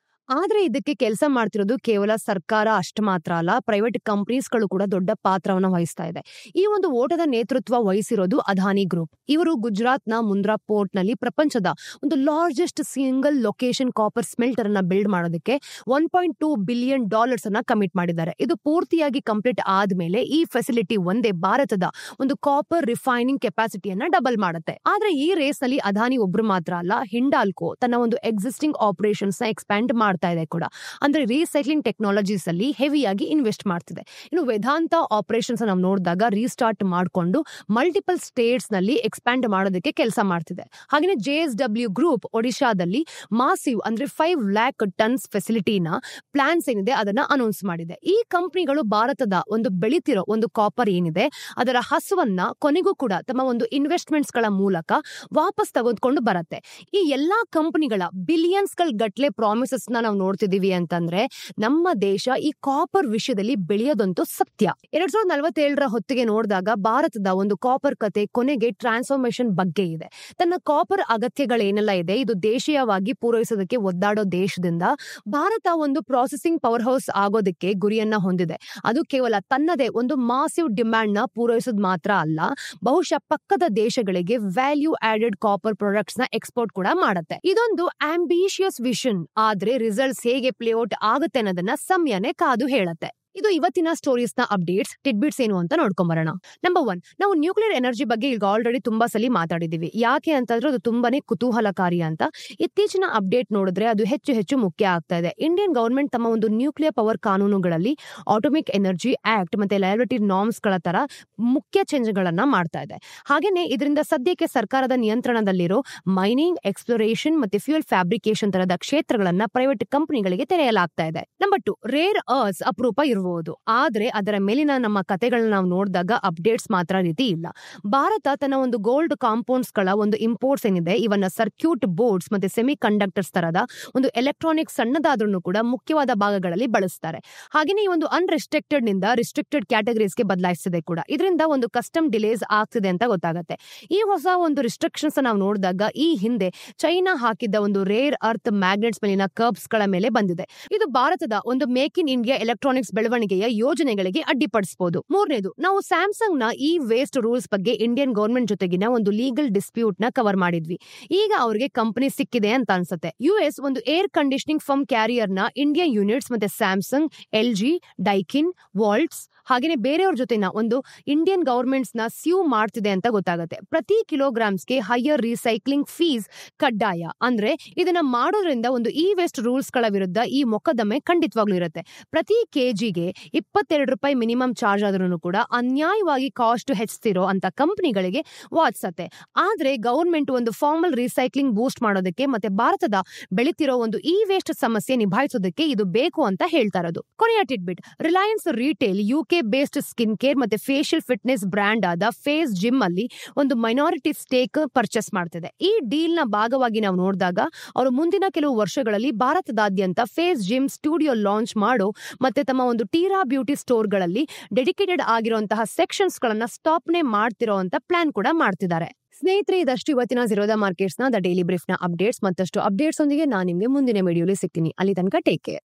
ಆದ್ರೆ ಇದಕ್ಕೆ ಕೆಲಸ ಮಾಡ್ತಿರೋದು ಕೇವಲ ಸರ್ಕಾರ ಅಷ್ಟು ಮಾತ್ರ ಅಲ್ಲ, ಪ್ರೈವೇಟ್ ಕಂಪನೀಸ್ಗಳು ಕೂಡ ದೊಡ್ಡ ಪಾತ್ರವನ್ನು ವಹಿಸ್ತಾ ಇದೆ. ಈ ಒಂದು ಓಟದ ನೇತೃತ್ವ ವಹಿಸಿರೋದು ಅದಾನಿ ಗ್ರೂಪ್. ಇವರು ಗುಜರಾತ್ನ ಮುಂದ್ರಾ ಪೋರ್ಟ್ ನಲ್ಲಿ ಪ್ರಪಂಚದ ಒಂದು ಲಾರ್ಜೆಸ್ಟ್ ಸಿಂಗಲ್ ಲೊಕೇಶನ್ ಕಾಪರ್ ಸ್ಮೆಲ್ಟರ್ ಅನ್ನ ಬಿಲ್ಡ್ ಮಾಡೋದಕ್ಕೆ $1.2 ಬಿಲಿಯನ್ ಅನ್ನ ಕಮಿಟ್ ಮಾಡಿದ್ದಾರೆ. ಇದು ಪೂರ್ತಿಯಾಗಿ ಕಂಪ್ಲೀಟ್ ಆದ್ಮೇಲೆ ಈ ಫೆಸಿಲಿಟಿ ಒಂದೇ ಭಾರತದ ಒಂದು ಕಾಪರ್ ರಿಫೈನಿಂಗ್ ಕೆಪಾಸಿಟಿಯನ್ನ ಡಬಲ್ ಮಾಡುತ್ತೆ. ಆದ್ರೆ ಈ ರೇಸ್ ನಲ್ಲಿ ಅದಾನಿ ಒಬ್ರು ಮಾತ್ರ ಅಲ್ಲ, ಹಿಂಡಾಲ್ಕೋ ತನ್ನ ಒಂದು ಎಕ್ಸಿಸ್ಟಿಂಗ್ ಆಪರೇಷನ್ಸ್ ನ ಎಕ್ಸ್ಪ್ಯಾಂಡ್ ಮಾಡ್ತಾ ಇದೆ ಕೂಡ. ಅಂದ್ರೆ ರೀಸೈಕ್ಲಿಂಗ್ ಟೆಕ್ನಾಲಜೀಸ್ ಅಲ್ಲಿ ಹೆವಿಯಾಗಿ ಇನ್ವೆಸ್ಟ್ ಮಾಡ್ತಿದೆ. ಇನ್ನು ವೇದಾಂತ ಆಪರೇಷನ್ಸ್ ನಾವು ನೋಡಿದಾಗ ರೀಸ್ಟಾರ್ಟ್ ಮಾಡಿಕೊಂಡು ಮಲ್ಟಿಪಲ್ ಸ್ಟೇಟ್ಸ್ ನಲ್ಲಿ ಎಕ್ಸ್ಪ್ಯಾಂಡ್ ಮಾಡೋದಕ್ಕೆ ಕೆಲಸ ಮಾಡ್ತಿದೆ. ಹಾಗೆ JSW ಗ್ರೂಪ್ ಒಡಿಶಾದಲ್ಲಿ ಮಾಸಿವ್ ಅಂದ್ರೆ 5 lakh ಟನ್ಸ್ ಫೆಸಿಲಿಟಿನ ಪ್ಲಾನ್ಸ್ ಏನಿದೆ ಅದನ್ನ ಅನೌನ್ಸ್ ಮಾಡಿದೆ. ಈ ಕಂಪನಿಗಳು ಭಾರತದ ಒಂದು ಬೆಳಿತಿರೋ ಒಂದು ಕಾಪರ್ ಏನಿದೆ ಅದರ ಹಸುವನ್ನ ಕೊನೆಗೂ ಕೂಡ ತಮ್ಮ ಒಂದು ಇನ್ವೆಸ್ಟ್ಮೆಂಟ್ಸ್ ಗಳ ಮೂಲಕ ವಾಪಸ್ ತೆಗೆದುಕೊಂಡು ಬರುತ್ತೆ. ಈ ಎಲ್ಲಾ ಕಂಪನಿಗಳ ಬಿಲಿಯನ್ಸ್ ಗಟ್ಲೆ ಪ್ರಾಮಿಸಸ್ ನಾವು ನೋಡ್ತಿದೀವಿ ಅಂತಂದ್ರೆ ನಮ್ಮ ದೇಶ ಈ ಕಾಪರ್ ವಿಷಯದಲ್ಲಿ ಬೆಳೆಯೋದಂತೂ ಸತ್ಯ. 2047ರ ಹೊತ್ತಿಗೆ ನೋಡಿದಾಗ ಭಾರತದ ಒಂದು ಕಾಪರ್ ಕತೆ ಕೊನೆಗೆ ಟ್ರಾನ್ಸ್ಫಾರ್ಮೇಶನ್ ಬಗ್ಗೆ ಇದೆ. ತನ್ನ ಕಾಪರ್ ಅಗತ್ಯಗಳೇನೆಲ್ಲ ಇದೆ ಇದು ದೇಶೀಯವಾಗಿ ಪೂರೈಸೋದಕ್ಕೆ ಒದ್ದಾಡೋ ದೇಶದಿಂದ ಭಾರತ ಒಂದು ಪ್ರಾಸೆಸಿಂಗ್ ಪವರ್ ಹೌಸ್ ಆಗೋದಕ್ಕೆ ಗುರಿಯನ್ನ ಹೊಂದಿದೆ. ಅದು ಕೇವಲ ತನ್ನದೇ ಒಂದು ಮಾಸಿವ್ ಡಿಮ್ಯಾಂಡ್ ನ ಪೂರೈಸೋದು ಮಾತ್ರ ಅಲ್ಲ, ಬಹುಶಃ ಪಕ್ಕದ ದೇಶಗಳಿಗೆ ವ್ಯಾಲ್ಯೂ ಆಡೆಡ್ ಕಾಪರ್ ಪ್ರಾಡಕ್ಟ್ಸ್ ನ ಎಕ್ಸ್ಪೋರ್ಟ್ ಕೂಡ ಮಾಡುತ್ತೆ. ಇದೊಂದು ಆಂಬಿಷಿಯಸ್ ವಿಷನ್, ಆದ್ರೆ ರಿಸಲ್ಟ್ಸ್ ಹೇಗೆ ಪ್ಲೇಔಟ್ ಆಗುತ್ತೆ ಅನ್ನೋದನ್ನ ಸಮಯನೇ ಕಾದು ಹೇಳುತ್ತೆ. ಇದು ಇವತ್ತಿನ ಸ್ಟೋರೀಸ್ ನ ಅಪ್ಡೇಟ್ಸ್ ಟಿಡ್ಬಿಟ್ಸ್ ಏನು ಅಂತ ನೋಡ್ಕೊಂಬರೋಣ. ನಂಬರ್ 1, ನಾವು ನ್ಯೂಕ್ಲಿಯರ್ ಎನರ್ಜಿ ಬಗ್ಗೆ ಈಗ ಆಲ್ರೆಡಿ ತುಂಬಾ ಸಲ ಮಾತಾಡಿದೀವಿ. ಯಾಕೆ ಅಂತಂದ್ರೆ ಅದು ತುಂಬಾನೇ ಕುತೂಹಲಕಾರಿ ಅಂತ. ಇತ್ತೀಚಿನ ಅಪ್ಡೇಟ್ ನೋಡಿದ್ರೆ ಅದು ಹೆಚ್ಚು ಹೆಚ್ಚು ಮುಖ್ಯ ಆಗ್ತಾ ಇದೆ. ಇಂಡಿಯನ್ ಗವರ್ಮೆಂಟ್ ತಮ್ಮ ಒಂದು ನ್ಯೂಕ್ಲಿಯರ್ ಪವರ್ ಕಾನೂನುಗಳಲ್ಲಿ ಆಟೋಮಿಕ್ ಎನರ್ಜಿ ಆಕ್ಟ್ ಮತ್ತೆ ಲಯಬಿಲಿಟಿ ನಾರ್ಮ್ಸ್ ಗಳ ತರ ಮುಖ್ಯ ಚೇಂಜ್ ಗಳನ್ನ ಮಾಡ್ತಾ ಇದೆ. ಹಾಗೇನೆ ಇದರಿಂದ ಸದ್ಯಕ್ಕೆ ಸರ್ಕಾರದ ನಿಯಂತ್ರಣದಲ್ಲಿರೋ ಮೈನಿಂಗ್, ಎಕ್ಸ್ಪ್ಲೋರೇಷನ್ ಮತ್ತೆ ಫ್ಯೂಯಲ್ ಫ್ಯಾಬ್ರಿಕೇಶನ್ ತರದ ಕ್ಷೇತ್ರಗಳನ್ನ ಪ್ರೈವೇಟ್ ಕಂಪನಿಗಳಿಗೆ ತೆರೆಯಲಾಗ್ತಾ ಇದೆ. ನಂಬರ್ 2, ರೇರ್ ಅರ್ತ್ಸ್ ಅಪರೂಪ ಇರಬಹುದು, ಆದ್ರೆ ಅದರ ಮೇಲಿನ ನಮ್ಮ ಕತೆಗಳನ್ನ ನಾವು ನೋಡಿದಾಗ ಅಪ್ಡೇಟ್ಸ್ ಮಾತ್ರ ರೀತಿ ಇಲ್ಲ. ಭಾರತ ತನ್ನ ಒಂದು ಗೋಲ್ಡ್ ಕಾಂಪೌಂಡ್ಸ್ ಗಳ ಒಂದು ಇಂಪೋರ್ಟ್ಸ್ ಏನಿದೆ ಇವನ್ನ ಸರ್ಕ್ಯೂಟ್ ಬೋರ್ಡ್ಸ್ ಮತ್ತೆ ಸೆಮಿ ಕಂಡಕ್ಟರ್ಸ್ ತರದ ಒಂದು ಎಲೆಕ್ಟ್ರಾನಿಕ್ ಸಣ್ಣದಾದ್ರೂ ಕೂಡ ಮುಖ್ಯವಾದ ಭಾಗಗಳಲ್ಲಿ ಬಳಸ್ತಾರೆ. ಹಾಗೇನೆ ಈ ಒಂದು ಅನ್ರಿಸ್ಟ್ರಿಕ್ಟೆಡ್ ನಿಂದ ರಿಸ್ಟ್ರಿಕ್ಟೆಡ್ ಕ್ಯಾಟಗರೀಸ್ಗೆ ಬದಲಾಯಿಸಿದೆ ಕೂಡ. ಇದರಿಂದ ಒಂದು ಕಸ್ಟಮ್ ಡಿಲೇಸ್ ಆಗ್ತಿದೆ ಅಂತ ಗೊತ್ತಾಗುತ್ತೆ. ಈ ಹೊಸ ಒಂದು ರಿಸ್ಟ್ರಿಕ್ಷನ್ಸ್ ನಾವು ನೋಡಿದಾಗ ಈ ಹಿಂದೆ ಚೈನಾ ಹಾಕಿದ್ದ ಒಂದು ರೇರ್ ಅರ್ತ್ ಮ್ಯಾಗ್ನೆಟ್ಸ್ ಮೇಲಿನ ಕರ್ಬ್ಸ್ ಗಳ ಮೇಲೆ ಬಂದಿದೆ. ಇದು ಭಾರತದ ಒಂದು ಮೇಕ್ ಇನ್ ಇಂಡಿಯಾ ಎಲೆಕ್ಟ್ರಾನಿಕ್ಸ್ ಬೆಳವಣಿಗೆಯ ಯೋಜನೆಗಳಿಗೆ ಅಡ್ಡಿಪಡಿಸಬಹುದು. 3ನೇದು, ನಾವು ಸ್ಯಾಮ್ಸಂಗ್ ನ ಈ ವೇಸ್ಟ್ ರೂಲ್ಸ್ ಬಗ್ಗೆ ಇಂಡಿಯನ್ ಗವರ್ಮೆಂಟ್ ಜೊತೆಗಿನ ಒಂದು ಲೀಗಲ್ ಡಿಸ್ಪ್ಯೂಟ್ ನ ಕವರ್ ಮಾಡಿದ್ವಿ. ಈಗ ಅವರಿಗೆ ಕಂಪನಿ ಸಿಕ್ಕಿದೆ ಅಂತ ಅನ್ಸುತ್ತೆ. ಯುಎಸ್ ಒಂದು ಏರ್ ಕಂಡೀಷನಿಂಗ್ ಫರ್ಮ್ ಕ್ಯಾರಿಯರ್ ನ ಇಂಡಿಯನ್ ಯೂನಿಟ್ಸ್ ಮತ್ತೆ ಸ್ಯಾಮ್ಸಂಗ್, ಎಲ್ಜಿ, ಡೈಕಿನ್, ವಾಲ್ಟ್ಸ್ ಹಾಗೇನೆ ಬೇರೆಯವ್ರ ಜೊತೆನ ಒಂದು ಇಂಡಿಯನ್ ಗವರ್ಮೆಂಟ್ಸ್ ನ ಸ್ಯೂ ಮಾಡ್ತಿದೆ ಅಂತ ಗೊತ್ತಾಗುತ್ತೆ. ಪ್ರತಿ ಕಿಲೋಗ್ರಾಮ್ಸ್ಗೆ ಹೈಯರ್ ರೀಸೈಕ್ಲಿಂಗ್ ಫೀಸ್ ಕಡ್ಡಾಯ. ಅಂದ್ರೆ ಇದನ್ನ ಮಾಡೋದ್ರಿಂದ ಒಂದು ಇ ವೇಸ್ಟ್ ರೂಲ್ಸ್ ಗಳ ವಿರುದ್ಧ ಈ ಮೊಕದ್ದಮೆ ಖಂಡಿತವಾಗ್ಲೂ ಇರುತ್ತೆ. ಪ್ರತಿ ಕೆಜಿಗೆ $22 ಮಿನಿಮಮ್ ಚಾರ್ಜ್ ಆದ್ರೂ ಕೂಡ ಅನ್ಯಾಯವಾಗಿ ಕಾಸ್ಟ್ ಹೆಚ್ಚಿರೋ ಅಂತ ಕಂಪನಿಗಳಿಗೆ ವಾದಿಸತ್ತೆ. ಆದ್ರೆ ಗವರ್ಮೆಂಟ್ ಒಂದು ಫಾರ್ಮಲ್ ರೀಸೈಕ್ಲಿಂಗ್ ಬೂಸ್ಟ್ ಮಾಡೋದಕ್ಕೆ ಮತ್ತೆ ಭಾರತದ ಬೆಳಿತಿರೋ ಒಂದು ಇ ವೇಸ್ಟ್ ಸಮಸ್ಯೆ ನಿಭಾಯಿಸೋದಕ್ಕೆ ಇದು ಬೇಕು ಅಂತ ಹೇಳ್ತಾ ಇರೋದು. ಕೊನೆಯ tidbit, Reliance retail UK based skin care ಮತ್ತೆ ಫೇಶಿಯಲ್ ಫಿಟ್ನೆಸ್ ಬ್ರ್ಯಾಂಡ್ ಆದ ಫೇಸ್ ಜಿಮ್ ಅಲ್ಲಿ ಒಂದು ಮೈನಾರಿಟಿ ಸ್ಟೇಕ್ ಪರ್ಚೇಸ್ ಮಾಡ್ತಿದೆ. ಈ ಡೀಲ್ ನ ಭಾಗವಾಗಿ ನಾವು ನೋಡಿದಾಗ ಅವರು ಮುಂದಿನ ಕೆಲವು ವರ್ಷಗಳಲ್ಲಿ ಭಾರತದಾದ್ಯಂತ ಫೇಸ್ ಜಿಮ್ ಸ್ಟುಡಿಯೋ ಲಾಂಚ್ ಮಾಡೋ ಮತ್ತೆ ತಮ್ಮ ಒಂದು ಟೀರಾ ಬ್ಯೂಟಿ ಸ್ಟೋರ್ ಗಳಲ್ಲಿ ಡೆಡಿಕೇಟೆಡ್ ಆಗಿರುವಂತಹ ಸೆಕ್ಷನ್ಸ್ ಗಳನ್ನ ಸ್ಟಾಪ್ನೆ ಮಾಡ್ತಿರೋ ಅಂತ ಪ್ಲಾನ್ ಕೂಡ ಮಾಡ್ತಿದ್ದಾರೆ. ಸ್ನೇಹಿತರೆ, ಇದಷ್ಟು ಇವತ್ತಿನ ಝೀರೋದ ಮಾರ್ಕೆಟ್ಸ್ ನ ದ ಡೈಲಿ ಬ್ರೀಫ್ ನ ಅಪ್ಡೇಟ್ಸ್. ಮತ್ತಷ್ಟು ಅಪ್ಡೇಟ್ಸ್ ಒಂದಿಗೆ ನಾನು ನಿಮ್ಗೆ ಮುಂದಿನ ವಿಡಿಯೋಲಿ ಸಿಗ್ತೀನಿ. ಅಲ್ಲಿ ತನಕ ಟೇಕ್ ಕೇರ್.